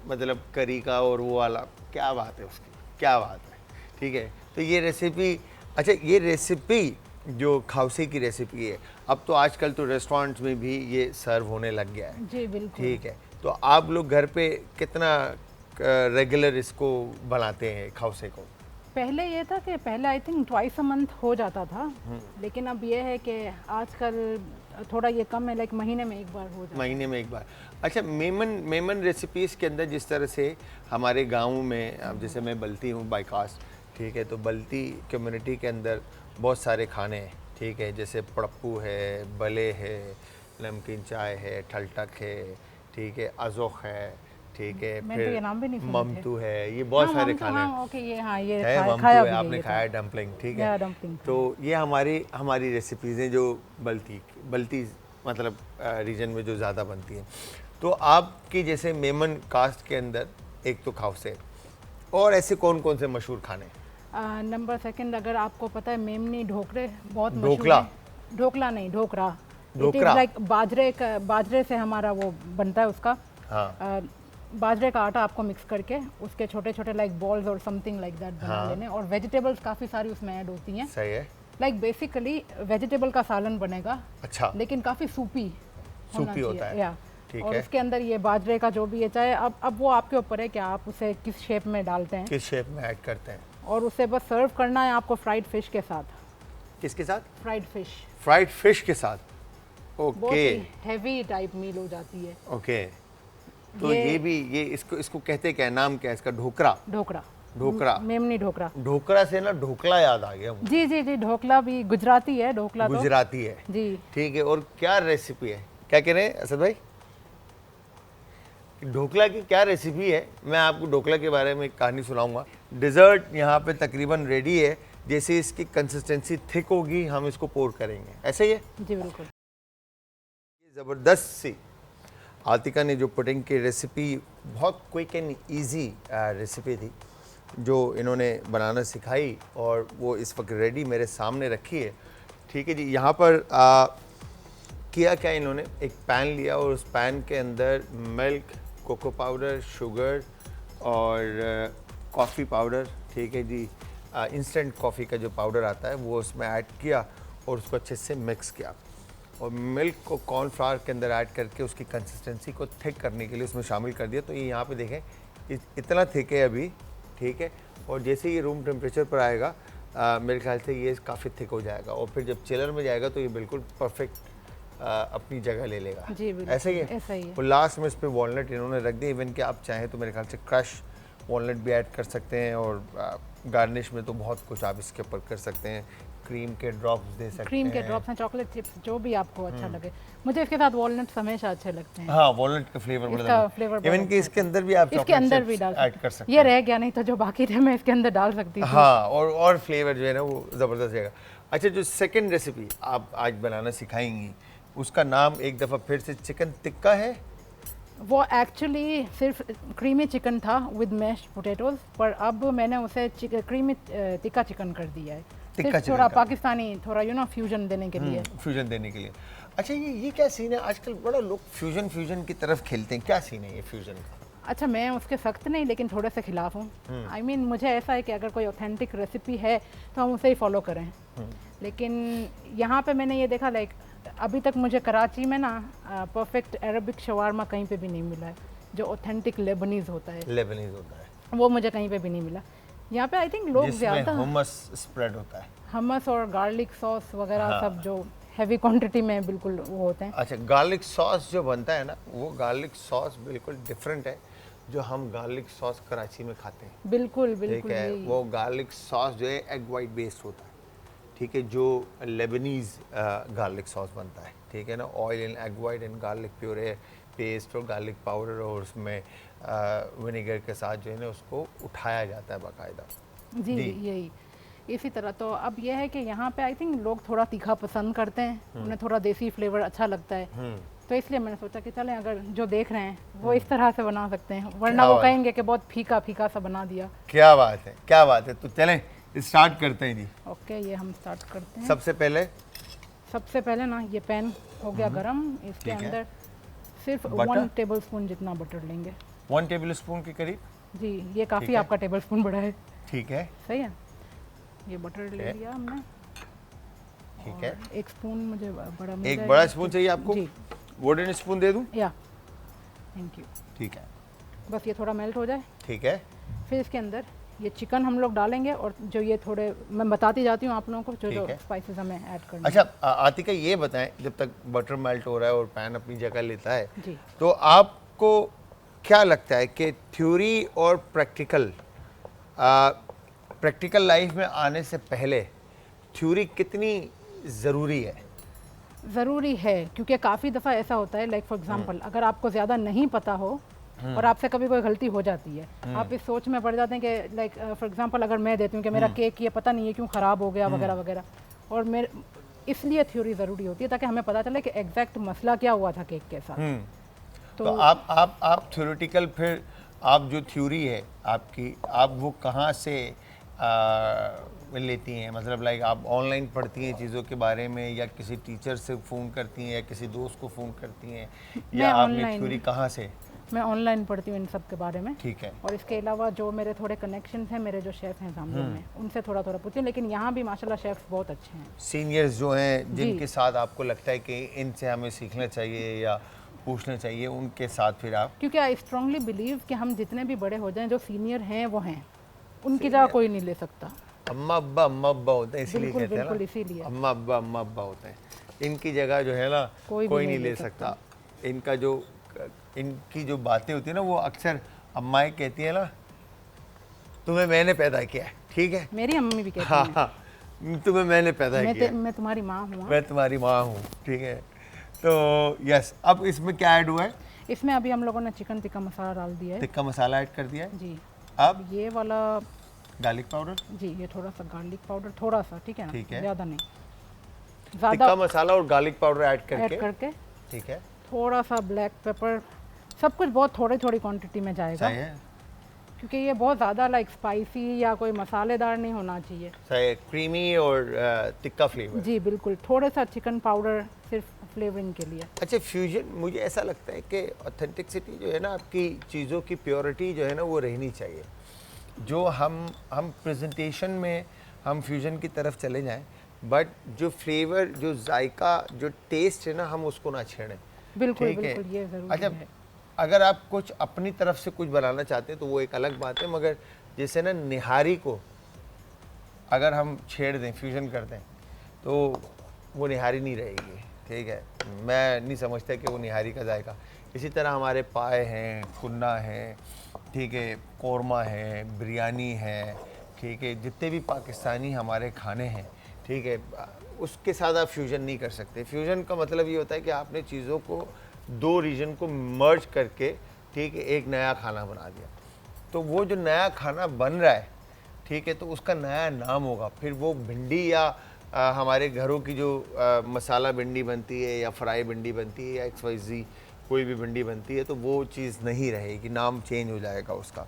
[SPEAKER 1] मतलब करी का, और वो वाला, क्या बात है उसकी, क्या बात है। ठीक है, तो ये रेसिपी, अच्छा ये रेसिपी जो खौसे की रेसिपी है, अब तो आजकल तो रेस्टोरेंट्स में भी ये सर्व होने लग गया है।
[SPEAKER 2] जी बिल्कुल।
[SPEAKER 1] ठीक है, तो आप लोग घर पे कितना रेगुलर इसको बनाते हैं खौसे को?
[SPEAKER 2] पहले ये था कि पहले I think twice a month हो जाता था, लेकिन अब ये है कि आजकल थोड़ा ये कम है, लाइक महीने में एक बार हो जाता है।
[SPEAKER 1] महीने में एक बार। अच्छा, मेमन रेसिपीज़ के अंदर जिस तरह से हमारे गाँव में, अब जैसे मैं बल्ती हूँ बाई कास्ट, ठीक है, तो बल्ती कम्युनिटी के अंदर बहुत सारे खाने हैं। ठीक है, जैसे पड़प्पू है, बले है, नमकीन चाय है, ठलटक है, ठीक है, अज़ोख है, ठीक है,
[SPEAKER 2] मैंने तो ये नाम भी नहीं सुने थे।
[SPEAKER 1] ममतू है, ये बहुत सारे खाने
[SPEAKER 2] हाँ ओके, ये हाँ ये
[SPEAKER 1] है, ममतू
[SPEAKER 2] खाया
[SPEAKER 1] है,
[SPEAKER 2] भी है
[SPEAKER 1] आपने
[SPEAKER 2] ये तो।
[SPEAKER 1] खाया डम्पलिंग, ठीक
[SPEAKER 2] या
[SPEAKER 1] है।
[SPEAKER 2] डम्पलिंग
[SPEAKER 1] तो ये हमारी रेसिपीज़ हैं जो बल्ती मतलब रीजन में जो ज़्यादा बनती हैं। तो आपकी जैसे मेमन कास्ट के अंदर एक तो खाउसे, और ऐसे कौन कौन से मशहूर खाने?
[SPEAKER 2] नंबर सेकंड, अगर आपको पता है मेमनी ढोकरे बहुत मशहूर
[SPEAKER 1] ढोकला?
[SPEAKER 2] है। ढोकला नहीं, ढोकरा।
[SPEAKER 1] ढोकरा?
[SPEAKER 2] लाइक बाजरे से हमारा वो बनता है उसका।
[SPEAKER 1] हाँ,
[SPEAKER 2] बाजरे का आटा आपको मिक्स करके उसके छोटे छोटे लाइक बॉल्स और समथिंग लाइक दैट बना
[SPEAKER 1] हाँ।
[SPEAKER 2] लेने, और वेजिटेबल्स काफ़ी सारी उसमें ऐड होती हैं।
[SPEAKER 1] सही है।
[SPEAKER 2] लाइक बेसिकली वेजिटेबल का सालन बनेगा,
[SPEAKER 1] अच्छा,
[SPEAKER 2] लेकिन काफ़ी सूपी
[SPEAKER 1] सूपी होता है,
[SPEAKER 2] या
[SPEAKER 1] ठीक
[SPEAKER 2] और
[SPEAKER 1] है।
[SPEAKER 2] उसके अंदर ये बाजरे का जो भी है, चाहे अब वो आपके ऊपर है कि आप उसे किस शेप में डालते हैं,
[SPEAKER 1] किस शेप में ऐड करते हैं?
[SPEAKER 2] और उसे बस सर्व करना है आपको फ्राइड फिश के साथ।
[SPEAKER 1] किसके साथ?
[SPEAKER 2] फ्राइड फिश
[SPEAKER 1] फ्राइड फिश के साथ।
[SPEAKER 2] बहुत
[SPEAKER 1] ओके
[SPEAKER 2] ही हैवी टाइप मील हो जाती है।
[SPEAKER 1] ओके। तो ये इसको कहते क्या है, नाम क्या है इसका? ढोकरा?
[SPEAKER 2] ढोकरा,
[SPEAKER 1] ढोकरा।
[SPEAKER 2] मेमनी ढोकरा।
[SPEAKER 1] ढोकरा से ना ढोकला याद आ गया मुझे।
[SPEAKER 2] जी जी जी, ढोकला भी गुजराती है, ढोकला तो
[SPEAKER 1] गुजराती है,
[SPEAKER 2] जी।
[SPEAKER 1] ठीक है। और क्या रेसिपी है, क्या कह रहे हैं असद भाई? ढोकला की क्या रेसिपी है? मैं आपको ढोकला के बारे में एक कहानी सुनाऊंगा। डिज़र्ट यहाँ पे तकरीबन रेडी है। जैसे इसकी कंसिस्टेंसी थिक होगी हम इसको पोर करेंगे, ऐसे ही है।
[SPEAKER 2] जी बिल्कुल।
[SPEAKER 1] ज़बरदस्त सी आतिका ने जो पुडिंग की रेसिपी, बहुत क्विक एंड इजी रेसिपी थी जो इन्होंने बनाना सिखाई, और वो इस वक्त रेडी मेरे सामने रखी है, ठीक है जी। यहाँ पर किया क्या इन्होंने, एक पैन लिया और उस पैन के अंदर मिल्क, कोको पाउडर, शुगर और कॉफ़ी पाउडर, ठीक है जी, इंस्टेंट कॉफ़ी का जो पाउडर आता है वो उसमें ऐड किया और उसको अच्छे से मिक्स किया, और मिल्क को कॉर्नफ्लावर के अंदर ऐड करके उसकी कंसिस्टेंसी को थिक करने के लिए उसमें शामिल कर दिया। तो ये यहाँ पे देखें इतना थिक है अभी, ठीक है। और जैसे ये रूम टेम्परेचर पर आएगा मेरे ख्याल से ये काफ़ी थिक हो जाएगा, और फिर जब चिलर में जाएगा तो ये बिल्कुल परफेक्ट अपनी जगह ले लेगा।
[SPEAKER 2] जी बिल्कुल,
[SPEAKER 1] ऐसा ही है।
[SPEAKER 2] ऐसा ही है।
[SPEAKER 1] और लास्ट में इस पर वॉलनट इन्होंने रख दिया। इवन कि आप चाहें तो मेरे ख्याल से क्रश वॉलनट भी ऐड कर सकते हैं, और गार्निश में तो बहुत कुछ आप इसके ऊपर कर सकते हैं। क्रीम के ड्रॉप्स दे सकते हैं,
[SPEAKER 2] क्रीम के ड्रॉप्स हैं, चॉकलेट चिप्स, जो भी आपको अच्छा लगे। मुझे इसके साथ वॉलनट्स हमेशा अच्छे लगते हैं।
[SPEAKER 1] हाँ, वॉलनट का फ्लेवर
[SPEAKER 2] इसका फ्लेवर
[SPEAKER 1] इवन कि इसके अंदर भी आप
[SPEAKER 2] इसके अंदर भी डाल
[SPEAKER 1] ऐड कर सकते
[SPEAKER 2] ये रह गया, नहीं तो जो बाकी थे मैं इसके अंदर डाल सकती थी।
[SPEAKER 1] हाँ, और फ्लेवर जो है ना वो ज़बरदस्त रहेगा। अच्छा, जो सेकंड रेसिपी आप आज बनाना सिखाएंगी उसका नाम एक दफ़ा फिर से चिकन टिक्का है?
[SPEAKER 2] वो एक्चुअली सिर्फ क्रीमी चिकन था विद मैश्ड पोटैटोज, पर अब मैंने उसे क्रीमी टिक्का चिकन कर दिया है।
[SPEAKER 1] टिक्का
[SPEAKER 2] सिर्फ
[SPEAKER 1] चिकन
[SPEAKER 2] थोड़ा
[SPEAKER 1] का।
[SPEAKER 2] पाकिस्तानी, थोड़ा फ्यूजन देने के लिए।
[SPEAKER 1] फ्यूजन देने के लिए। अच्छा, ये क्या सीन है आजकल? बड़ा लोग फ्यूजन की तरफ खेलते हैं, क्या सीन है ये फ्यूजन का?
[SPEAKER 2] अच्छा, मैं उसके सख्त नहीं, लेकिन थोड़े से खिलाफ हूँ। आई मीन मुझे ऐसा है कि अगर कोई ऑथेंटिक रेसिपी है तो हम उसे ही फॉलो करें। लेकिन यहाँ पे मैंने ये देखा, लाइक अभी तक मुझे कराची में ना परफेक्ट अरबिक शवारमा कहीं पे भी नहीं मिला है, जो ऑथेंटिक लेबनीज होता है।
[SPEAKER 1] लेबनीज होता है
[SPEAKER 2] वो मुझे कहीं पे भी नहीं मिला। यहाँ पे आई थिंक लोग ज़्यादा
[SPEAKER 1] हुमस स्प्रेड होता है,
[SPEAKER 2] हमस और गार्लिक सॉस वगैरह
[SPEAKER 1] हाँ।
[SPEAKER 2] सब जो हैवी क्वांटिटी में बिल्कुल वो होते हैं।
[SPEAKER 1] अच्छा, गार्लिक सॉस जो बनता है ना, वो गार्लिक सॉस बिल्कुल डिफरेंट है जो हम गार्लिक सॉस कराची में खाते हैं।
[SPEAKER 2] बिल्कुल
[SPEAKER 1] ठीक
[SPEAKER 2] बिल्कुल
[SPEAKER 1] है,
[SPEAKER 2] यही।
[SPEAKER 1] वो गार्लिक सॉस जो है एग वाइट बेस्ड होता है, ठीक है, जो लेबनीज गार्लिक सॉस बनता है, ठीक है ना। Oil and egg white and garlic puree paste और गार्लिक पाउडर, और उसमें विनेगर के साथ जो है ना उसको उठाया जाता है बाकायदा।
[SPEAKER 2] जी यही इसी तरह। तो अब ये है कि यहाँ पे आई थिंक लोग थोड़ा तीखा पसंद करते हैं, उन्हें थोड़ा देसी फ्लेवर अच्छा लगता है, तो इसलिए मैंने सोचा कि चलें, अगर जो देख रहे हैं वो इस तरह से बना सकते हैं, वरना वो कहेंगे कि बहुत फीका फीका सा बना दिया।
[SPEAKER 1] क्या बात है, क्या बात है। तो चलें स्टार्ट करते हैं जी।
[SPEAKER 2] ओके, ये हम स्टार्ट करते हैं।
[SPEAKER 1] सबसे पहले
[SPEAKER 2] ना ये पैन हो गया गरम, इसके
[SPEAKER 1] ठीक है।
[SPEAKER 2] अंदर सिर्फ
[SPEAKER 1] बटर?
[SPEAKER 2] 1 टेबलस्पून जितना बटर लेंगे।
[SPEAKER 1] 1 टेबल स्पून के करीब?
[SPEAKER 2] जी, ये काफ़ी
[SPEAKER 1] ठीक है।
[SPEAKER 2] आपका टेबलस्पून बड़ा है।
[SPEAKER 1] ठीक है,
[SPEAKER 2] सही है। ये बटर ले लिया हमने।
[SPEAKER 1] ठीक है।
[SPEAKER 2] और 1 स्पून मुझे बड़ा मिल
[SPEAKER 1] एक
[SPEAKER 2] जाएगा।
[SPEAKER 1] बड़ा स्पून चाहिए आपको?
[SPEAKER 2] जी,
[SPEAKER 1] वुडन स्पून दे दूं?
[SPEAKER 2] या थैंक यू।
[SPEAKER 1] ठीक है,
[SPEAKER 2] बस ये थोड़ा मेल्ट हो जाए,
[SPEAKER 1] ठीक है।
[SPEAKER 2] फिर इसके अंदर ये चिकन हम लोग डालेंगे, और जो ये थोड़े मैं बताती जाती हूँ आप लोगों को जो
[SPEAKER 1] ठीक
[SPEAKER 2] जो
[SPEAKER 1] है।
[SPEAKER 2] स्पाइसेस हमें ऐड करने
[SPEAKER 1] अच्छा, आतिका ये बताएं, जब तक बटर मेल्ट हो रहा है और पैन अपनी जगह लेता है,
[SPEAKER 2] जी।
[SPEAKER 1] तो आपको क्या लगता है कि थ्योरी और प्रैक्टिकल लाइफ में आने से पहले थ्योरी कितनी ज़रूरी है?
[SPEAKER 2] ज़रूरी है, क्योंकि काफ़ी दफ़ा ऐसा होता है, लाइक फॉर एग्जांपल अगर आपको ज़्यादा नहीं पता हो और आपसे कभी कोई गलती हो जाती है, आप इस सोच में पड़ जाते हैं कि लाइक फॉर एग्जांपल अगर मैं देती हूँ कि मेरा केक ये पता नहीं है क्यों ख़राब हो गया वगैरह वगैरह, और मेरे इसलिए थ्योरी ज़रूरी होती है ताकि हमें पता चले कि एग्जैक्ट मसला क्या हुआ था केक के साथ।
[SPEAKER 1] तो आप थ्योरेटिकल, फिर आप जो थ्योरी है आपकी, आप वो कहाँ से लेती हैं? मतलब लाइक आप ऑनलाइन पढ़ती हैं चीज़ों के बारे में, या किसी टीचर से फ़ोन करती हैं, या किसी दोस्त को फ़ोन करती हैं, या आपने थ्योरी कहाँ से?
[SPEAKER 2] मैं ऑनलाइन पढ़ती हूँ इन सब के बारे में।
[SPEAKER 1] ठीक है।
[SPEAKER 2] और इसके अलावा जो मेरे थोड़े कनेक्शन हैं, मेरे जो शेफ़ हैं जामनगर में, उनसे थोड़ा थोड़ा पूछती हूँ, लेकिन यहाँ भी माशाल्लाह शेफ़्स बहुत अच्छे हैं।
[SPEAKER 1] सीनियर्स जो हैं जिनके साथ आपको लगता है कि इनसे हमें सीखना चाहिए या पूछना चाहिए, उनके साथ फिर आप?
[SPEAKER 2] क्योंकि आई स्ट्रांगली बिलीव कि हम जितने भी बड़े हो जाएं, जो सीनियर हैं वो हैं, उनकी जगह कोई नहीं ले सकता।
[SPEAKER 1] अम्मा अब्बा होते हैं, इसीलिए
[SPEAKER 2] बिल्कुल,
[SPEAKER 1] कहते हैं
[SPEAKER 2] बिल्कुल,
[SPEAKER 1] ना,
[SPEAKER 2] इसीलिए।
[SPEAKER 1] अम्मा अब्बा होते हैं। इनकी जगह जो है ना कोई नहीं ले सकता। इनका जो इनकी जो बातें होती है ना, वो अक्सर अम्माएं कहती है ना, तुम्हें मैंने पैदा किया है, ठीक है।
[SPEAKER 2] मेरी अम्मी भी कहती
[SPEAKER 1] हाँ
[SPEAKER 2] हैं।
[SPEAKER 1] हाँ, तुम्हें मैंने पैदा किया है,
[SPEAKER 2] मैं तुम्हारी माँ हूँ।
[SPEAKER 1] मैं तुम्हारी माँ हूँ, ठीक है। तो यस, अब इसमें क्या ऐड हुआ है?
[SPEAKER 2] इसमें अभी हम लोगों ने चिकन टिक्का मसाला डाल दिया है।
[SPEAKER 1] टिक्का मसाला ऐड कर दिया है
[SPEAKER 2] जी।
[SPEAKER 1] अब
[SPEAKER 2] ये वाला
[SPEAKER 1] गार्लिक पाउडर,
[SPEAKER 2] जी, ये थोड़ा सा गार्लिक पाउडर, थोड़ा सा, ठीक है ना,
[SPEAKER 1] ठीक है।
[SPEAKER 2] ज़्यादा नहीं,
[SPEAKER 1] टिक्का
[SPEAKER 2] ज़्यादा
[SPEAKER 1] मसाला और गार्लिक पाउडर ऐड
[SPEAKER 2] ऐड करके,
[SPEAKER 1] ठीक है,
[SPEAKER 2] थोड़ा सा ब्लैक पेपर, सब कुछ बहुत थोड़ी थोड़ी क्वांटिटी में जाएगा,
[SPEAKER 1] सही है,
[SPEAKER 2] क्योंकि ये बहुत ज़्यादा लाइक स्पाइसी या कोई मसालेदार नहीं होना चाहिए।
[SPEAKER 1] सही है, क्रीमी और टिक्का फ्लेवर।
[SPEAKER 2] जी बिल्कुल, थोड़ा सा चिकन पाउडर सिर्फ फ्लेवरिंग के लिए।
[SPEAKER 1] अच्छा, फ्यूजन, मुझे ऐसा लगता है कि ऑथेंटिसिटी जो है ना, आपकी चीज़ों की प्योरिटी जो है ना, वो रहनी चाहिए। जो हम प्रेजेंटेशन में हम फ्यूजन की तरफ चले जाएं, बट जो फ्लेवर, जो जायका, जो टेस्ट है ना, हम उसको ना छेड़ें।
[SPEAKER 2] बिल्कुल
[SPEAKER 1] ठीक है?
[SPEAKER 2] बिल्कुल, ये ज़रूरी
[SPEAKER 1] अच्छा,
[SPEAKER 2] है।
[SPEAKER 1] अगर आप कुछ अपनी तरफ से कुछ बनाना चाहते हैं तो वो एक अलग बात है, मगर जैसे ना निहारी को अगर हम छेड़ दें, फ्यूजन कर दें, तो वो निहारी नहीं रहेगी, ठीक है। मैं नहीं समझता कि वो निहारी का जायका। इसी तरह हमारे पाए हैं, कुन्ना है, ठीक है, कौरमा है, बिरयानी है, ठीक है, जितने भी पाकिस्तानी हमारे खाने हैं, ठीक है, उसके साथ आप फ्यूजन नहीं कर सकते। फ्यूजन का मतलब ये होता है कि आपने चीज़ों को, दो रीजन को मर्ज करके, ठीक है, एक नया खाना बना दिया। तो वो जो नया खाना बन रहा है, ठीक है, तो उसका नया नाम होगा। फिर वो भिंडी या हमारे घरों की जो मसाला भिंडी बनती है, या फ्राई भिंडी बनती है, या XYZ कोई भी भिंडी बनती है, तो वो चीज़ नहीं रहेगी, नाम चेंज हो जाएगा उसका।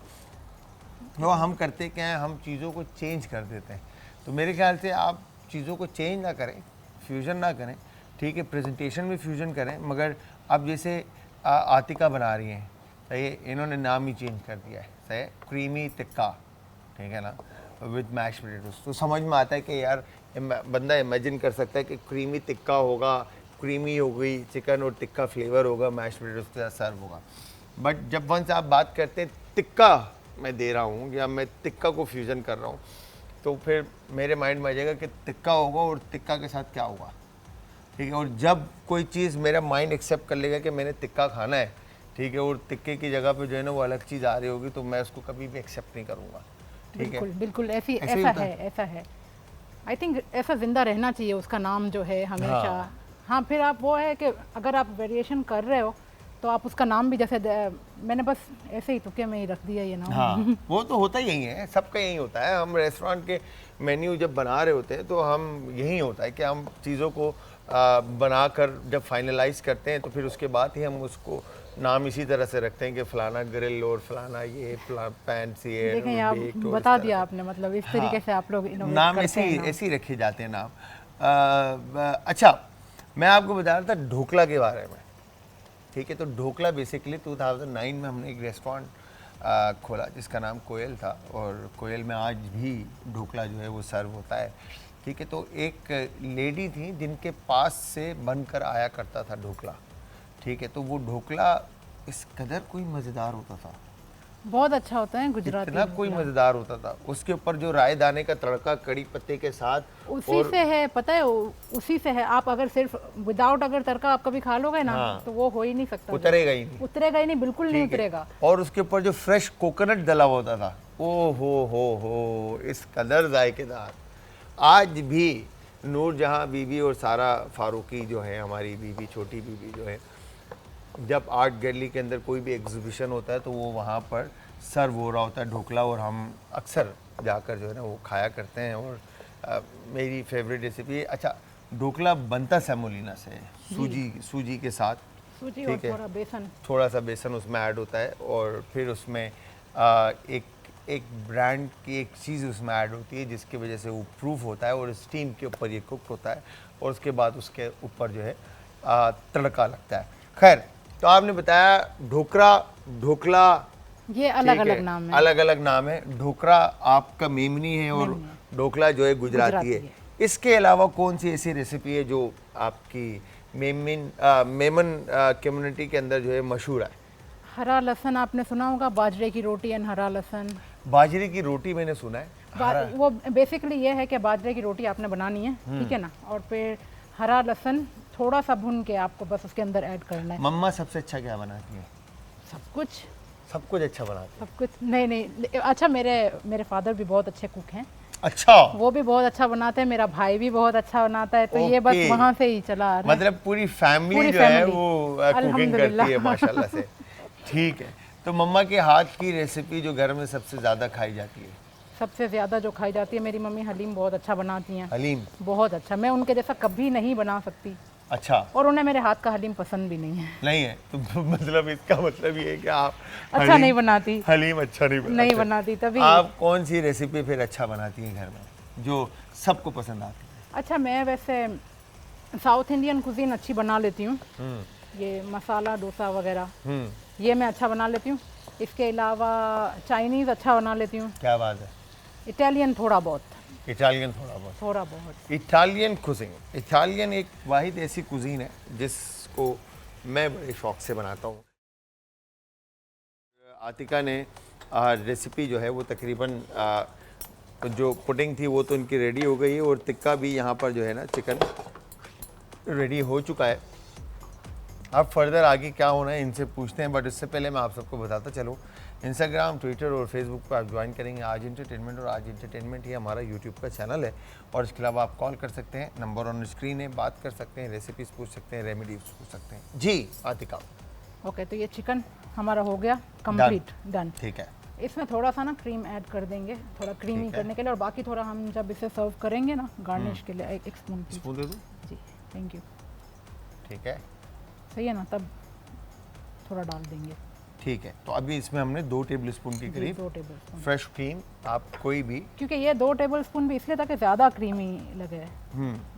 [SPEAKER 1] तो हम करते क्या हैं, हम चीज़ों को चेंज कर देते हैं। तो मेरे ख्याल से आप चीज़ों को चेंज ना करें, फ्यूजन ना करें, ठीक है, प्रेजेंटेशन में फ्यूजन करें। मगर अब जैसे आतिका बना रही हैं, सही है, इन्होंने नाम ही चेंज कर दिया है, सही है, क्रीमी टिक्का, ठीक है ना, विद मैश पोटैटोस। तो समझ में आता है कि यार बंदा इमेजिन कर सकता है कि क्रीमी टिक्का होगा, क्रीमी हो गई चिकन और टिक्का फ्लेवर होगा, मैश पोटैटोस के साथ सर्व होगा। बट जब वंस आप बात करते हैं टिक्का मैं दे रहा हूँ, या मैं टिक्का को फ्यूज़न कर रहा हूँ, तो फिर मेरे माइंड में आ जाएगा कि टिक्का होगा और टिक्का के साथ क्या होगा, ठीक है। और जब कोई चीज़ मेरा माइंड एक्सेप्ट कर लेगा कि मैंने टिक्का खाना है, ठीक है, और टिक्के की जगह पे जो है ना वो अलग चीज़ आ रही होगी, तो मैं उसको कभी भी एक्सेप्ट नहीं करूँगा, ठीक है।
[SPEAKER 2] बिल्कुल बिल्कुल,
[SPEAKER 1] ऐसे ही
[SPEAKER 2] ऐसा
[SPEAKER 1] होता
[SPEAKER 2] है, ऐसा है। आई थिंक ऐसा जिंदा रहना चाहिए उसका नाम जो है हमेशा। हाँ, फिर आप वो है कि अगर आप वेरिएशन कर रहे हो तो आप उसका नाम भी, जैसे मैंने बस ऐसे ही तुक्के में ही रख दिया ये नाम।
[SPEAKER 1] हाँ, वो तो होता ही है, सबका यही होता है। हम रेस्टोरेंट के मेन्यू जब बना रहे होते हैं तो हम यही होता है कि हम चीज़ों को बनाकर जब फाइनलाइज करते हैं, तो फिर उसके बाद ही हम उसको नाम इसी तरह से रखते हैं कि फलाना ग्रिल और फलाना ये पैन सी है।
[SPEAKER 2] देखें, आप बता दिया आपने, मतलब इस तरीके से आप लोग
[SPEAKER 1] नाम ऐसे ही रखे जाते हैं नाम। अच्छा, मैं आपको बता रहा था ढोकला के बारे में, ठीक है। तो ढोकला बेसिकली 2009 में हमने एक रेस्टोरेंट खोला जिसका नाम कोयल था, और कोयल में आज भी ढोकला जो है वो सर्व होता है, ठीक है। तो एक लेडी थी जिनके पास से बनकर आया करता था ढोकला, ठीक है। तो वो ढोकला इस कदर कोई मज़ेदार होता था,
[SPEAKER 2] बहुत अच्छा होता है गुजराती,
[SPEAKER 1] इतना कोई मज़ेदार होता था। उसके ऊपर जो राय दाने का तड़का कड़ी पत्ते के साथ,
[SPEAKER 2] उसी से है, पता है, उसी से है। आप अगर सिर्फ विदाउट अगर तड़का आप कभी खा लोगे ना, तो वो हो ही नहीं सकता,
[SPEAKER 1] उतरेगा ही नहीं,
[SPEAKER 2] उतरेगा ही नहीं, बिल्कुल नहीं उतरेगा।
[SPEAKER 1] और उसके ऊपर जो फ्रेश कोकोनट डला होता था, ओ हो, इस कदर जायकेदार। आज भी नूरजहां बीबी और सारा फारूकी जो है, हमारी बीबी, छोटी बीबी जो है, जब आर्ट गैलरी के अंदर कोई भी एग्जीबिशन होता है तो वो वहाँ पर सर्व हो रहा होता है ढोकला, और हम अक्सर जाकर जो है ना वो खाया करते हैं। और मेरी फेवरेट रेसिपी है। अच्छा, ढोकला बनता सेमोलिना से है, सूजी के साथ,
[SPEAKER 2] सूजी और
[SPEAKER 1] ठीक है,
[SPEAKER 2] थोड़ा
[SPEAKER 1] सा बेसन उसमें ऐड होता है, और फिर उसमें एक ब्रांड की एक चीज़ उसमें ऐड होती है जिसकी वजह से वो प्रूफ होता है और स्टीम के ऊपर ये कुक होता है, और उसके बाद उसके ऊपर जो है तड़का लगता है। खैर, तो आपने बताया ढोकला
[SPEAKER 2] ये अलग अलग नाम है,
[SPEAKER 1] अलग अलग नाम है। ढोकरा आपका मेमनी है और ढोकला जो है गुजराती है। इसके अलावा कौन सी ऐसी रेसिपी है जो आपकी मेमन कम्युनिटी के अंदर जो है मशहूर है?
[SPEAKER 2] हरा लहसुन आपने सुना होगा, बाजरे की रोटी एंड हरा लहसुन।
[SPEAKER 1] बाजरे की रोटी मैंने सुना है।
[SPEAKER 2] वो बेसिकली ये है कि बाजरे की रोटी आपने बनानी है, ठीक है ना, और फिर हरा लहसुन थोड़ा सा भून के आपको बस उसके अंदर ऐड करना है।
[SPEAKER 1] मम्मा सबसे अच्छा क्या बनाती है?
[SPEAKER 2] सब कुछ
[SPEAKER 1] अच्छा बनाते हैं।
[SPEAKER 2] सब कुछ नहीं, अच्छा मेरे फादर भी बहुत अच्छे कुक हैं।
[SPEAKER 1] अच्छा,
[SPEAKER 2] वो भी बहुत अच्छा बनाते हैं, मेरा भाई भी बहुत अच्छा बनाता है, तो ये बस वहाँ से ही चला आ रहा है।
[SPEAKER 1] मतलब पूरी फैमिली जो है वो कुकिंग करती है माशाल्लाह से। ठीक है, तो मम्मा के हाथ की रेसिपी जो घर में सबसे ज़्यादा खाई जाती है?
[SPEAKER 2] सबसे ज़्यादा जो खाई जाती है, मेरी मम्मी हलीम बहुत अच्छा बनाती हैं।
[SPEAKER 1] हलीम
[SPEAKER 2] बहुत अच्छा, मैं उनके जैसा कभी नहीं बना सकती।
[SPEAKER 1] अच्छा,
[SPEAKER 2] और उन्हें मेरे हाथ का हलीम पसंद भी नहीं है।
[SPEAKER 1] नहीं है तो मतलब इसका मतलब ये है कि आप
[SPEAKER 2] अच्छा नहीं बनाती,
[SPEAKER 1] हलीम अच्छा नहीं
[SPEAKER 2] बनाती। तभी
[SPEAKER 1] आप कौन सी रेसिपी फिर अच्छा बनाती हैं घर में जो सबको पसंद आती है?
[SPEAKER 2] अच्छा, मैं वैसे साउथ इंडियन कुजीन अच्छी बना लेती हूँ, ये मसाला डोसा वगैरह ये मैं अच्छा बना लेती हूँ। इसके अलावा चाइनीज़ अच्छा बना लेती हूँ।
[SPEAKER 1] क्या बात है।
[SPEAKER 2] इटालियन थोड़ा बहुत।
[SPEAKER 1] इटालियन कुजीन, इटालियन एक वाहिद ऐसी कुजीन है जिसको मैं बड़े शौक से बनाता हूँ। आतिका ने रेसिपी जो है वो तकरीबन जो पुडिंग थी वो तो इनकी रेडी हो गई है, और टिक्का भी यहाँ पर जो है ना चिकन रेडी हो चुका है। अब फर्दर आगे क्या होना है इनसे पूछते हैं, बट इससे पहले मैं आप सबको बताता चलूँ, इंस्टाग्राम, ट्विटर और फेसबुक पर आप ज्वाइन करेंगे आज एंटरटेनमेंट, और आज एंटरटेनमेंट ही हमारा यूट्यूब का चैनल है। और इसके अलावा आप कॉल कर सकते हैं, नंबर ऑन स्क्रीन है, बात कर सकते हैं, रेसिपीज़ पूछ सकते हैं, रेमेडीज पूछ सकते हैं। जी आतिका।
[SPEAKER 2] ओके, तो ये चिकन हमारा हो गया कंप्लीट, डन।
[SPEAKER 1] ठीक है,
[SPEAKER 2] इसमें थोड़ा सा ना क्रीम ऐड कर देंगे, थोड़ा क्रीमी करने के लिए, और बाकी थोड़ा हम जब इसे सर्व करेंगे ना गार्निश के लिए एक स्पून
[SPEAKER 1] दे दो
[SPEAKER 2] जी। Thank you.
[SPEAKER 1] ठीक है,
[SPEAKER 2] सही है ना, तब थोड़ा डाल देंगे।
[SPEAKER 1] ठीक है, तो अभी इसमें हमने 2 टेबल स्पून के करीब
[SPEAKER 2] 2 टेबल स्पून
[SPEAKER 1] फ्रेश क्रीम, आप कोई भी,
[SPEAKER 2] क्योंकि ये 2 टेबल स्पून भी इसलिए ताकि ज़्यादा क्रीमी लगे,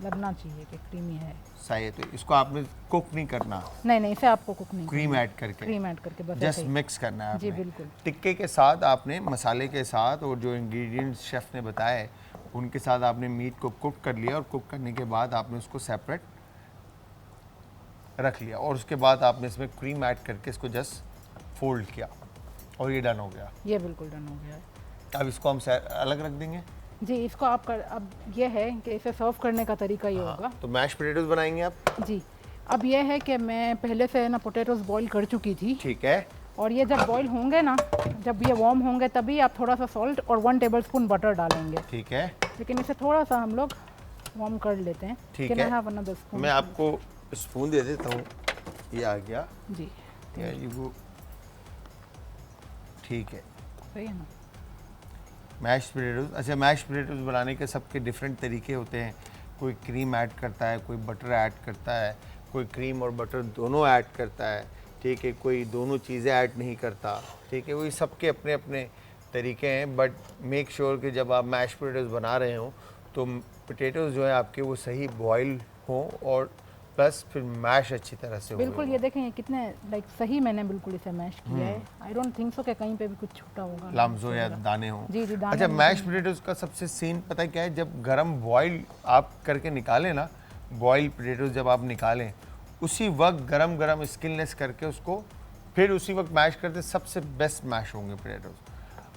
[SPEAKER 2] लगना चाहिए कि क्रीमी है।
[SPEAKER 1] सही है, तो इसको आपने कुक नहीं करना?
[SPEAKER 2] नहीं, इसे आपको कुक नहीं,
[SPEAKER 1] क्रीम ऐड करके
[SPEAKER 2] बस
[SPEAKER 1] जस्ट मिक्स करना है
[SPEAKER 2] जी
[SPEAKER 1] आपने।
[SPEAKER 2] बिल्कुल।
[SPEAKER 1] टिक्के के साथ आपने मसाले के साथ और जो इंग्रेडिएंट्स शेफ़ ने बताए उनके साथ आपने मीट को कुक कर लिया, और कुक करने के बाद आपने उसको सेपरेट रख लिया, और उसके बाद आपने इसमें क्रीम ऐड करके इसको जस्ट फोल्ड किया, और ये डन हो गया।
[SPEAKER 2] ये बिल्कुल डन हो गया है।
[SPEAKER 1] अब इसको हम अलग रख देंगे
[SPEAKER 2] जी। इसको आप अब ये है कि इसे सर्व करने का तरीका ये होगा।
[SPEAKER 1] तो मैश पोटैटोज बनाएंगे आप?
[SPEAKER 2] जी। अब ये है कि मैं पहले से ना पोटैटोज बॉईल कर चुकी थी।
[SPEAKER 1] ठीक है।
[SPEAKER 2] और ये जब बॉईल होंगे ना, जब ये वार्म होंगे तभी आप थोड़ा सा सॉल्ट और 1 टेबलस्पून बटर डालेंगे।
[SPEAKER 1] ठीक है।
[SPEAKER 2] लेकिन इसे थोड़ा सा हम लोग वार्म कर लेते हैं।
[SPEAKER 1] ठीक है। मैं आपको स्पून दे देता हूँ, ये आ गया
[SPEAKER 2] जी।
[SPEAKER 1] ये वो ठीक है,
[SPEAKER 2] सही है ना।
[SPEAKER 1] मैश पोटैटोज, अच्छा मैश पोटैटोज बनाने के सबके डिफरेंट तरीके होते हैं। कोई क्रीम ऐड करता है, कोई बटर ऐड करता है, कोई क्रीम और बटर दोनों ऐड करता है, ठीक है, कोई दोनों चीज़ें ऐड नहीं करता, ठीक है, वही सबके अपने अपने तरीके हैं। बट मेक श्योर कि जब आप मैश पोटैटोज बना रहे हो तो पोटैटोज जो है आपके वो सही बॉयल हों, और प्लस फिर मैश अच्छी तरह से हो।
[SPEAKER 2] बिल्कुल, ये देखें ये कितने लाइक सही मैंने बिल्कुल इसे मैश किया है। आई डोंट थिंक सो कि कहीं पे भी कुछ छूटा होगा,
[SPEAKER 1] लम्स या दाने हो।
[SPEAKER 2] जी जी, दाने।
[SPEAKER 1] अच्छा, मैश पोटैटोज का सबसे सीन पता है क्या है? जब गरम बॉयल आप करके निकालें ना, बॉयल पोटैटोज जब आप निकालें उसी वक्त गरम गरम स्किनलेस करके उसको फिर उसी वक्त मैश करते, सबसे बेस्ट मैश होंगे पोटैटोज।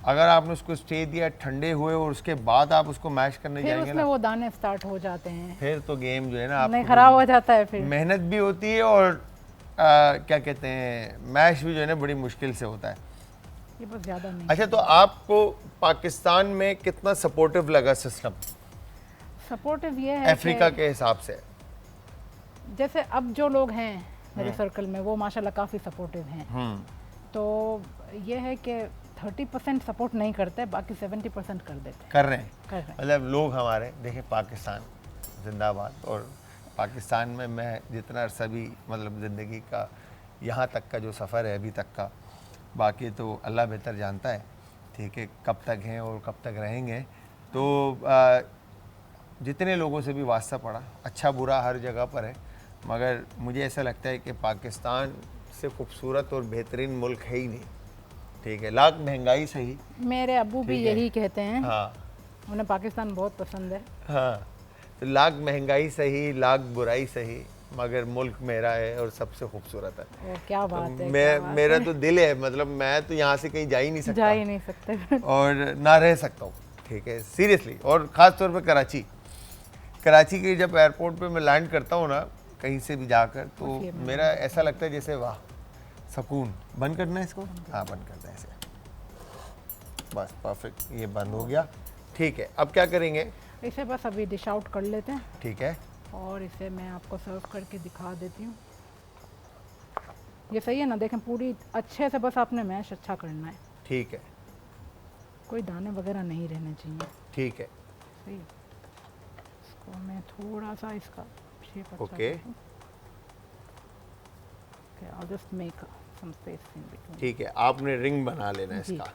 [SPEAKER 1] अगर आपने उसको स्टे दिया ठंडे हुए और उसके बाद आप उसको मैश करने जाएंगे
[SPEAKER 2] उसमें वो दाने स्टार्ट हो जाते हैं,
[SPEAKER 1] फिर तो गेम जो है ना
[SPEAKER 2] नहीं खराब हो जाता है। फिर
[SPEAKER 1] मेहनत भी होती है और क्या कहते हैं मैश भी जो है ना बड़ी मुश्किल से होता है।
[SPEAKER 2] ये बस ज़्यादा नहीं।
[SPEAKER 1] अच्छा, तो आपको पाकिस्तान में कितना सपोर्टिव लगा सिस्टम?
[SPEAKER 2] सपोर्टिव ये है
[SPEAKER 1] अफ्रीका के हिसाब से,
[SPEAKER 2] जैसे अब जो लोग हैं मेरे सर्कल में, वो माशाल्लाह काफ़ी सपोर्टिव हैं। तो ये है कि 30% सपोर्ट नहीं करते, बाकी 70% कर देते
[SPEAKER 1] कर रहे हैं।
[SPEAKER 2] हैं।
[SPEAKER 1] मतलब लोग हमारे देखें, पाकिस्तान जिंदाबाद। और पाकिस्तान में मैं जितना अरसा भी मतलब ज़िंदगी का यहाँ तक का जो सफ़र है अभी तक का, बाकी तो अल्लाह बेहतर जानता है, ठीक है, कब तक हैं और कब तक रहेंगे। तो जितने लोगों से भी वास्ता पड़ा, अच्छा बुरा हर जगह पर है, मगर मुझे ऐसा लगता है कि पाकिस्तान से खूबसूरत और बेहतरीन मुल्क है ही नहीं, ठीक है। लाख महंगाई सही,
[SPEAKER 2] मेरे अब्बू भी
[SPEAKER 1] ठीक है।
[SPEAKER 2] यही कहते हैं,
[SPEAKER 1] हाँ
[SPEAKER 2] उन्हें पाकिस्तान बहुत पसंद है।
[SPEAKER 1] हाँ, तो लाख महंगाई सही, लाख बुराई सही, मगर मुल्क मेरा है और सबसे खूबसूरत है।
[SPEAKER 2] ओ, क्या बात है,
[SPEAKER 1] मैं
[SPEAKER 2] क्या बात
[SPEAKER 1] मेरा
[SPEAKER 2] है।
[SPEAKER 1] तो दिल है, मतलब मैं तो यहाँ से कहीं जा ही नहीं
[SPEAKER 2] जा
[SPEAKER 1] सकता
[SPEAKER 2] ही नहीं सकते।
[SPEAKER 1] और ना रह सकता हूँ, ठीक है, सीरियसली। और ख़ास तौर पे कराची के जब एयरपोर्ट पे मैं लैंड करता हूँ ना, कहीं से भी जाकर, तो मेरा ऐसा लगता है जैसे वाह सुकून। बंद करना है इसको? हाँ बंद करना है इसे, बस परफेक्ट, ये बंद हो गया, ठीक है। अब क्या करेंगे?
[SPEAKER 2] इसे बस अभी डिश आउट कर लेते हैं
[SPEAKER 1] ठीक है,
[SPEAKER 2] और इसे मैं आपको सर्व करके दिखा देती हूँ। ये सही है ना, देखें पूरी अच्छे से, बस आपने मैश अच्छा करना है,
[SPEAKER 1] ठीक है,
[SPEAKER 2] कोई दाने वगैरह नहीं रहने चाहिए।
[SPEAKER 1] ठीक है,
[SPEAKER 2] सही है। इसको मैं थोड़ा सा इसका शेप अच्छा
[SPEAKER 1] ओके,
[SPEAKER 2] कर दूं। Okay, I'll just make some space in between.
[SPEAKER 1] ठीक है। आपने रिंग बना लेना है
[SPEAKER 2] जी।
[SPEAKER 1] इसका,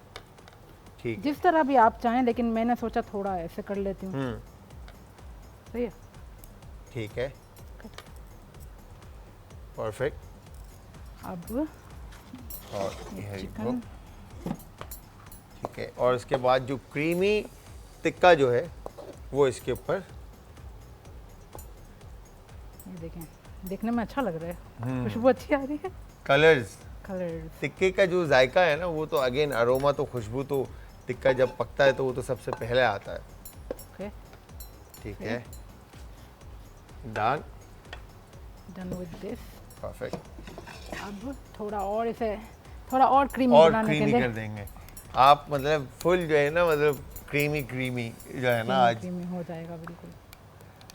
[SPEAKER 1] ठीक है।
[SPEAKER 2] जिस तरह भी आप चाहें, लेकिन मैंने सोचा थोड़ा ऐसे कर लेती हूँ। सही है।
[SPEAKER 1] ठीक है, परफेक्ट।
[SPEAKER 2] अब
[SPEAKER 1] और ये है
[SPEAKER 2] चिकन,
[SPEAKER 1] वो, ठीक है। और इसके बाद जो क्रीमी टिक्का जो है वो इसके ऊपर,
[SPEAKER 2] ये देखें, देखने में अच्छा लग रहा है, खुशबू अच्छी आ रही है।
[SPEAKER 1] कलर्स,
[SPEAKER 2] कलर्स,
[SPEAKER 1] टिक्के का जो जायका है ना, वो तो अगेन अरोमा, तो खुशबू तो टिक्का जब पकता है तो वो तो सबसे पहले आता है,
[SPEAKER 2] ओके,
[SPEAKER 1] ठीक है। Done,
[SPEAKER 2] done with this.
[SPEAKER 1] Perfect.
[SPEAKER 2] अब थोड़ा और इसे थोड़ा और क्रीमी
[SPEAKER 1] और
[SPEAKER 2] बनाने के
[SPEAKER 1] क्रीमी
[SPEAKER 2] लिए
[SPEAKER 1] कर देंगे आप, मतलब फुल जो है ना, मतलब क्रीमी क्रीमी जो है ना आज।
[SPEAKER 2] क्रीमी हो जाएगा बिल्कुल।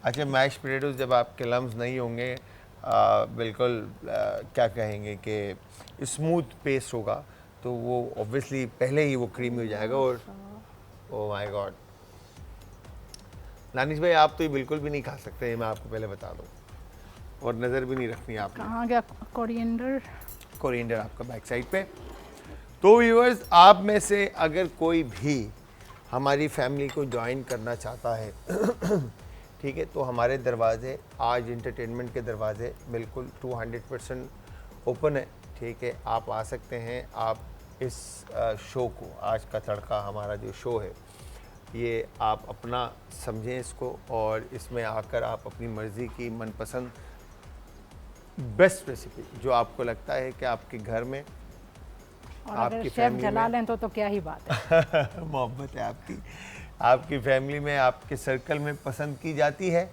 [SPEAKER 1] अच्छा, मैश पोटैटोज जब आपके लम्स नहीं होंगे, बिल्कुल क्या कहेंगे कि स्मूथ पेस्ट होगा, तो वो ऑब्वियसली पहले ही वो क्रीमी हो जाएगा। और ओ माय गॉड, दानिश भाई आप तो ये बिल्कुल भी नहीं खा सकते, ये मैं आपको पहले बता दूं, और नज़र भी नहीं रखनी आपने।
[SPEAKER 2] कहाँ गया कोरिएंडर?
[SPEAKER 1] कोरिएंडर आपका बैक साइड पे। तो व्यूअर्स, आप में से अगर कोई भी हमारी फैमिली को ज्वाइन करना चाहता है ठीक है, तो हमारे दरवाजे, आज इंटरटेनमेंट के दरवाजे बिल्कुल 200% ओपन है, ठीक है। आप आ सकते हैं, आप इस शो को, आज का तड़का हमारा जो शो है, ये आप अपना समझें इसको, और इसमें आकर आप अपनी मर्ज़ी की मनपसंद बेस्ट रेसिपी जो आपको लगता है कि आपके घर में,
[SPEAKER 2] और
[SPEAKER 1] आपकी
[SPEAKER 2] अगर शेफ
[SPEAKER 1] फैमिली
[SPEAKER 2] जला
[SPEAKER 1] में
[SPEAKER 2] लें तो क्या ही बात है।
[SPEAKER 1] मोहब्बत है आपकी फैमिली में, आपके सर्कल में पसंद की जाती है,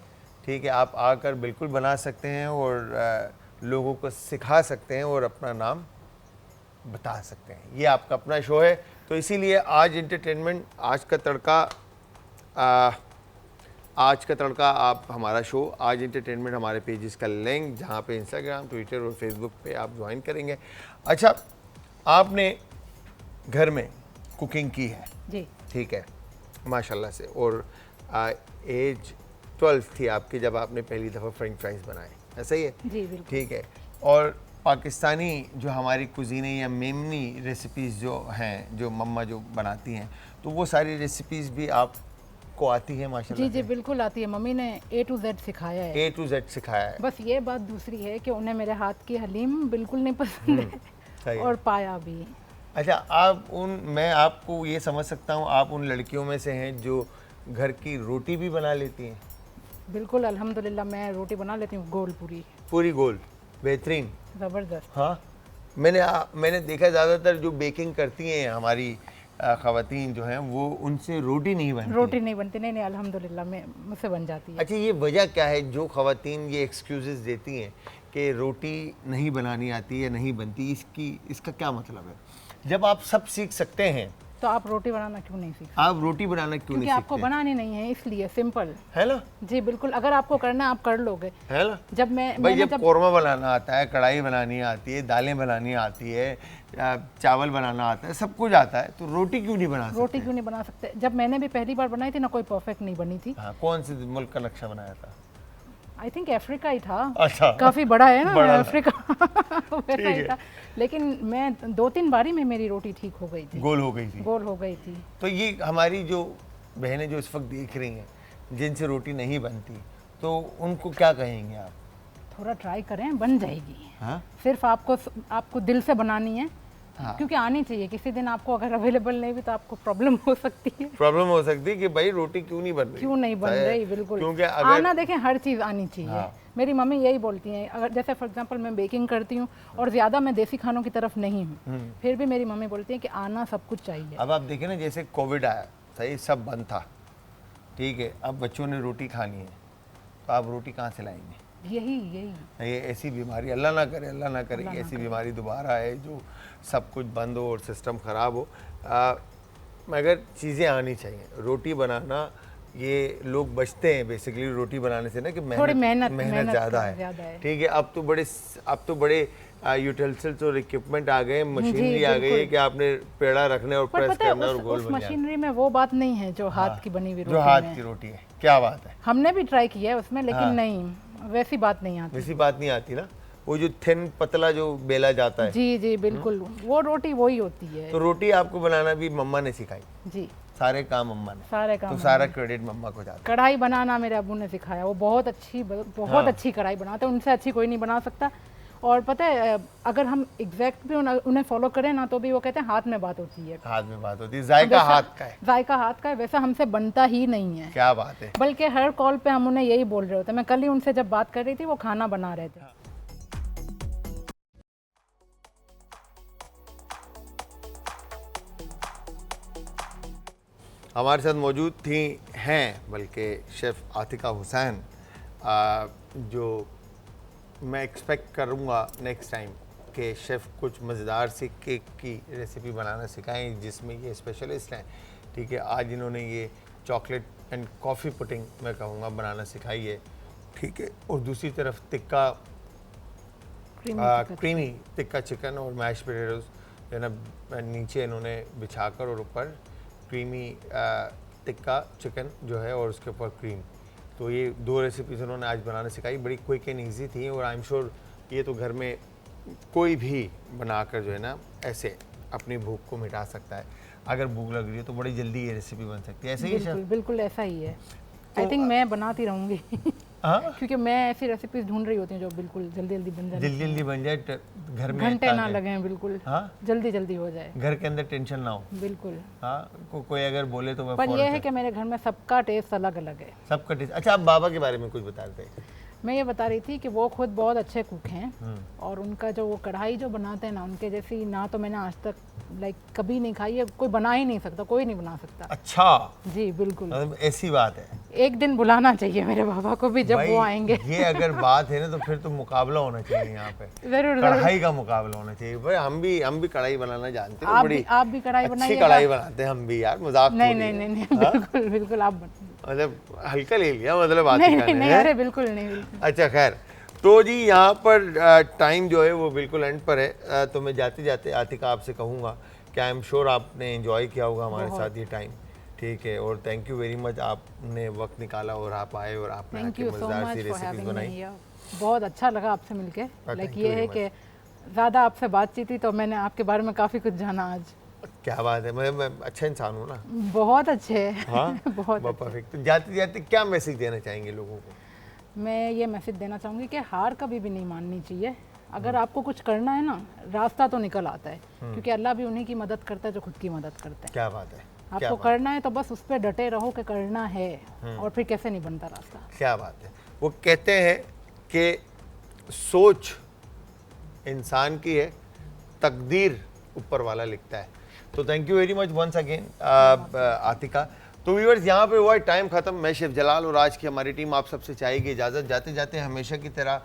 [SPEAKER 1] ठीक है। आप आकर बिल्कुल बना सकते हैं और लोगों को सिखा सकते हैं और अपना नाम बता सकते हैं। ये आपका अपना शो है, तो इसीलिए आज इंटरटेनमेंट, आज का तड़का आप हमारा शो, आज इंटरटेनमेंट हमारे पेजेस का लिंक, जहाँ पे इंस्टाग्राम, ट्विटर और फेसबुक पे आप ज्वाइन करेंगे। अच्छा, आपने घर में कुकिंग की है
[SPEAKER 2] जी,
[SPEAKER 1] ठीक है, माशाल्लाह से, और एज 12 थी आपकी जब आपने पहली दफ़ा फ्रेंच फ्राइज़ बनाए, ऐसा ही है?
[SPEAKER 2] जी बिल्कुल।
[SPEAKER 1] ठीक है। और पाकिस्तानी जो हमारी कुजीने या मेमनी रेसिपीज़ जो हैं, जो मम्मा जो बनाती हैं, तो वो सारी रेसिपीज़ भी आपको आती हैं माशाल्लाह
[SPEAKER 2] जी जी
[SPEAKER 1] से?
[SPEAKER 2] बिल्कुल आती है, मम्मी ने A to Z सिखाया है।
[SPEAKER 1] A to Z सिखाया है।
[SPEAKER 2] बस ये बात दूसरी है कि उन्हें मेरे हाथ की हलीम बिल्कुल नहीं पसंद
[SPEAKER 1] सही
[SPEAKER 2] है,
[SPEAKER 1] है।
[SPEAKER 2] और पाया भी।
[SPEAKER 1] अच्छा, मैं आपको ये समझ सकता हूँ, आप उन लड़कियों में से हैं जो घर की रोटी भी बना लेती हैं?
[SPEAKER 2] बिल्कुल अल्हम्दुलिल्लाह, मैं रोटी बना लेती हूँ, गोल पूरी,
[SPEAKER 1] पूरी गोल, बेहतरीन।
[SPEAKER 2] ज़बरदस्त।
[SPEAKER 1] हाँ, मैंने देखा ज़्यादातर जो बेकिंग करती हैं हमारी ख़वातीन जो हैं, वो उनसे रोटी नहीं बनती।
[SPEAKER 2] रोटी नहीं बनती, नहीं नहीं अल्हम्दुलिल्लाह मैं मुझसे बन जाती है।
[SPEAKER 1] अच्छा, ये वजह क्या है जो ख़वातीन ये एक्सक्यूज़ेस देती हैं कि रोटी नहीं बनानी आती या नहीं बनती, इसका क्या मतलब है? जब आप सब सीख सकते हैं,
[SPEAKER 2] तो आप रोटी बनाना क्यों नहीं सीखते?
[SPEAKER 1] आप रोटी बनाना क्यों
[SPEAKER 2] क्योंकि
[SPEAKER 1] नहीं
[SPEAKER 2] आपको
[SPEAKER 1] सीखते?
[SPEAKER 2] बनानी नहीं है, इसलिए सिंपल।
[SPEAKER 1] है ना,
[SPEAKER 2] जी बिल्कुल, अगर आपको करना है आप कर लोगे।
[SPEAKER 1] है ना।
[SPEAKER 2] जब
[SPEAKER 1] भाई
[SPEAKER 2] मैंने
[SPEAKER 1] जब कौरमा बनाना आता है, कढ़ाई बनानी आती है, दालें बनानी आती है, चावल बनाना आता है, सब कुछ आता है, तो रोटी क्यों नहीं बना सकते?
[SPEAKER 2] रोटी क्यों नहीं बना सकते? जब मैंने भी पहली बार बनाई थी ना, कोई परफेक्ट नहीं बनी थी।
[SPEAKER 1] हाँ, कौन से मुल्क का नक्शा बनाया था?
[SPEAKER 2] आई थिंक अफ्रीका ही था।
[SPEAKER 1] अच्छा,
[SPEAKER 2] काफी बड़ा है ना
[SPEAKER 1] बड़ा था।
[SPEAKER 2] अफ्रीका वैसा ही
[SPEAKER 1] है।
[SPEAKER 2] था। लेकिन मैं 2-3 बारी में मेरी रोटी ठीक हो गई थी,
[SPEAKER 1] गोल हो गई थी।
[SPEAKER 2] गोल हो गई थी।
[SPEAKER 1] तो ये हमारी जो बहनें जो इस वक्त देख रही हैं, जिनसे रोटी नहीं बनती, तो उनको क्या कहेंगे आप?
[SPEAKER 2] थोड़ा ट्राई करें, बन जाएगी।
[SPEAKER 1] हाँ,
[SPEAKER 2] सिर्फ आपको दिल से बनानी है।
[SPEAKER 1] हाँ।
[SPEAKER 2] क्योंकि आनी चाहिए। किसी दिन आपको अगर अवेलेबल नहीं भी तो आपको प्रॉब्लम हो सकती है।
[SPEAKER 1] प्रॉब्लम हो सकती है कि भाई रोटी क्यों नहीं बन रही,
[SPEAKER 2] क्यों नहीं बन रही, बिल्कुल।
[SPEAKER 1] क्योंकि अगर
[SPEAKER 2] आना, देखें, हर चीज़ आनी चाहिए।
[SPEAKER 1] हाँ।
[SPEAKER 2] मेरी मम्मी यही बोलती हैं, अगर जैसे फॉर एग्जांपल मैं बेकिंग करती हूँ और ज़्यादा मैं देसी खानों की तरफ नहीं हूँ, फिर भी मेरी मम्मी बोलती है कि आना सब कुछ चाहिए।
[SPEAKER 1] अब आप देखें ना, जैसे कोविड आया, सही, सब बंद था, ठीक है, अब बच्चों ने रोटी खानी है, तो आप रोटी कहाँ से लाएंगे?
[SPEAKER 2] यही
[SPEAKER 1] ये ऐसी बीमारी, अल्लाह ना करे, अल्लाह ना करे, ऐसी बीमारी दोबारा आए जो सब कुछ बंद हो और सिस्टम ख़राब हो। मगर चीज़ें आनी चाहिए। रोटी बनाना, ये लोग बचते हैं बेसिकली रोटी बनाने से ना कि
[SPEAKER 2] थोड़ी
[SPEAKER 1] मेहनत
[SPEAKER 2] मेहनत
[SPEAKER 1] ज़्यादा
[SPEAKER 2] ज़्यादा
[SPEAKER 1] है,
[SPEAKER 2] है।
[SPEAKER 1] ठीक है। अब तो बड़े यूटेंसिल्स और इक्विपमेंट आ गए, मशीनरी आ गई है
[SPEAKER 2] बिल्कुल।
[SPEAKER 1] कि आपने पेड़ा रखने और
[SPEAKER 2] पर
[SPEAKER 1] प्रेस
[SPEAKER 2] पता है
[SPEAKER 1] करना और गोल
[SPEAKER 2] उस
[SPEAKER 1] बन जाना।
[SPEAKER 2] मशीनरी में वो बात नहीं है जो हाथ की बनी हुई
[SPEAKER 1] जो
[SPEAKER 2] रोटी
[SPEAKER 1] हाथ
[SPEAKER 2] में।
[SPEAKER 1] की रोटी है, क्या बात है,
[SPEAKER 2] हमने भी ट्राई किया है उसमें, लेकिन
[SPEAKER 1] हाँ।
[SPEAKER 2] नहीं, वैसी बात नहीं आती।
[SPEAKER 1] वैसी बात नहीं आती ना, वो जो थिन पतला जो बेला जाता है।
[SPEAKER 2] जी जी बिल्कुल, वो रोटी वही होती है।
[SPEAKER 1] तो रोटी आपको बनाना भी मम्मा ने सिखाई,
[SPEAKER 2] जी,
[SPEAKER 1] सारे काम मम्मा ने,
[SPEAKER 2] सारे काम।
[SPEAKER 1] तो सारा क्रेडिट मम्मा को जाता
[SPEAKER 2] कढ़ाई बनाना मेरे अब्बू ने सिखाया, वो बहुत अच्छी कढ़ाई बनाते हैं, उनसे अच्छी कोई नहीं बना सकता। और पता है, अगर हम एग्जैक्ट भी उन्हें फॉलो करें ना, तो भी वो कहते हैं हाथ में बात होती है।
[SPEAKER 1] है। हाथ में बात होती है, जायका हाथ का है।
[SPEAKER 2] जायका हाथ का है, वैसा हमसे बनता ही नहीं है।
[SPEAKER 1] क्या बात है।
[SPEAKER 2] बल्कि हर कॉल पे हम उन्हें यही बोल रहे होते हैं। मैं कल ही उनसे जब बात कर रही थी, वो खाना बना रहे थे।
[SPEAKER 1] हमारे साथ मौजूद थी हैं बल्कि शेफ़ आतिका हुसैन, जो मैं एक्सपेक्ट करूँगा नेक्स्ट टाइम कि शेफ़ कुछ मज़ेदार सी केक की रेसिपी बनाना सिखाएं, जिसमें ये स्पेशलिस्ट हैं, ठीक है। आज इन्होंने ये चॉकलेट एंड कॉफ़ी पुडिंग मैं कहूँगा बनाना सिखाई है, ठीक है। और दूसरी तरफ क्रीमी टिक्का चिकन और मैश पोटैटोज़ जो है ना नीचे इन्होंने बिछाकर और ऊपर क्रीमी टिक्का चिकन जो है और उसके ऊपर क्रीम। तो ये 2 रेसिपीज़ उन्होंने आज बनाना सिखाई, बड़ी क्विक एंड ईजी थी। और आई एम श्योर ये तो घर में कोई भी बनाकर जो है ना ऐसे अपनी भूख को मिटा सकता है। अगर भूख लग रही है तो बड़ी जल्दी ये रेसिपी बन सकती है। ऐसे ही
[SPEAKER 2] बिल्कुल बिल्कुल ऐसा ही है।
[SPEAKER 1] तो
[SPEAKER 2] आई थिंक मैं बनाती रहूँगी
[SPEAKER 1] हाँ,
[SPEAKER 2] क्योंकि मैं ऐसी रेसिपीज ढूंढ रही होती हूँ जो बिल्कुल जल्दी जल्दी बन जाए,
[SPEAKER 1] जल्दी बन जाए, घर में
[SPEAKER 2] घंटे ना लगे, बिल्कुल
[SPEAKER 1] हाँ,
[SPEAKER 2] जल्दी जल्दी हो जाए,
[SPEAKER 1] घर के अंदर टेंशन ना हो।
[SPEAKER 2] बिल्कुल।
[SPEAKER 1] हाँ, कोई अगर बोले तो मैं
[SPEAKER 2] पर
[SPEAKER 1] फौरन
[SPEAKER 2] यह है
[SPEAKER 1] से-
[SPEAKER 2] कि मेरे घर में सबका टेस्ट अलग अलग है।
[SPEAKER 1] सबका टेस्ट। अच्छा, आप बाबा के बारे में कुछ बता रहे थे।
[SPEAKER 2] मैं ये बता रही थी कि वो खुद बहुत अच्छे कुक हैं और उनका जो वो कढ़ाई जो बनाते हैं ना, उनके जैसी ना तो मैंने आज तक कभी नहीं खाई है, कोई बना ही नहीं सकता, कोई नहीं बना सकता।
[SPEAKER 1] अच्छा,
[SPEAKER 2] जी बिल्कुल।
[SPEAKER 1] मतलब ऐसी बात है।
[SPEAKER 2] एक दिन बुलाना चाहिए मेरे बाबा को भी, जब
[SPEAKER 1] भाई,
[SPEAKER 2] वो आएंगे।
[SPEAKER 1] ये अगर बात है ना तो फिर तो मुकाबला होना चाहिए यहाँ पे,
[SPEAKER 2] जरूर जरूर।
[SPEAKER 1] कढ़ाई का मुकाबला होना चाहिए। भाई हम भी कढ़ाई बनाना जानते हैं, बड़ी
[SPEAKER 2] आप भी कढ़ाई
[SPEAKER 1] अच्छी
[SPEAKER 2] बनाइए।
[SPEAKER 1] कढ़ाई बनाते हैं हम भी यार, मजाक
[SPEAKER 2] नहीं
[SPEAKER 1] थोड़ी
[SPEAKER 2] नहीं
[SPEAKER 1] है।
[SPEAKER 2] नहीं नहीं बिल्कुल बिल्कुल आप
[SPEAKER 1] मतलब हल्का ले लिया, मतलब
[SPEAKER 2] नहीं
[SPEAKER 1] आतिका
[SPEAKER 2] नहीं
[SPEAKER 1] ने,
[SPEAKER 2] नहीं,
[SPEAKER 1] हैं?
[SPEAKER 2] अरे बिल्कुल नहीं, बिल्कुल।
[SPEAKER 1] अच्छा खैर, तो जी यहाँ पर टाइम जो है वो बिल्कुल एंड पर है। तो मैं जाते जाते आतिका आपसे कहूँगा कि आई एम श्योर आपने एंजॉय किया होगा हमारे साथ ये टाइम, ठीक है। और थैंक यू वेरी मच, आपने वक्त निकाला और आप आए और आपने
[SPEAKER 2] थैंक
[SPEAKER 1] आके
[SPEAKER 2] यू सो
[SPEAKER 1] मज़ेदार
[SPEAKER 2] much
[SPEAKER 1] see
[SPEAKER 2] for
[SPEAKER 1] recipes
[SPEAKER 2] having
[SPEAKER 1] बनाई।
[SPEAKER 2] Me here. बहुत अच्छा लगा आपसे मिलके।
[SPEAKER 1] thank
[SPEAKER 2] लाइक
[SPEAKER 1] you
[SPEAKER 2] ये
[SPEAKER 1] very
[SPEAKER 2] है कि ज़्यादा आपसे बातचीत हुई तो मैंने आपके बारे में काफ़ी कुछ जाना आज।
[SPEAKER 1] क्या बात है, मैं अच्छा इंसान हूँ ना।
[SPEAKER 2] बहुत अच्छे
[SPEAKER 1] हाँ,
[SPEAKER 2] बहुत
[SPEAKER 1] परफेक्ट। तो जाते जाते क्या मैसेज देना चाहेंगे लोगों को?
[SPEAKER 2] मैं ये मैसेज देना चाहूँगी कि हार कभी भी नहीं माननी चाहिए। अगर आपको कुछ करना है ना, रास्ता तो निकल आता है, क्योंकि अल्लाह भी उन्हीं की मदद करता है जो खुद की मदद करते हैं।
[SPEAKER 1] क्या बात है,
[SPEAKER 2] आपको करना है तो बस उस पर डटे रहो कि करना है, और फिर कैसे नहीं बनता रास्ता।
[SPEAKER 1] क्या बात है। वो कहते हैं कि सोच इंसान की है, तकदीर ऊपर वाला लिखता है। तो thank you very much once again Atika. तो व्यूअर्स, यहाँ पे हुआ टाइम ख़त्म। मैं शेफ जलाल और आज की हमारी टीम आप सबसे चाहेगी इजाज़त। जाते जाते हमेशा की तरह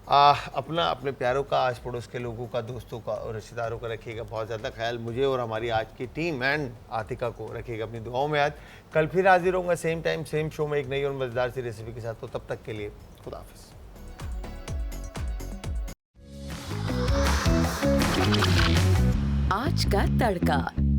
[SPEAKER 1] अपना अपने प्यारों का, आस पड़ोस के लोगों का, दोस्तों का और रिश्तेदारों का रखिएगा बहुत ज़्यादा ख्याल। मुझे और हमारी आज की टीम एंड आतिका को रखिएगा अपनी दुआओं में याद। कल फिर हाजिर होऊंगा सेम टाइम सेम शो में एक नई और मज़ेदार सी रेसिपी के साथ। तो तब तक के लिए खुदा हाफिज़।
[SPEAKER 3] आज का तड़का।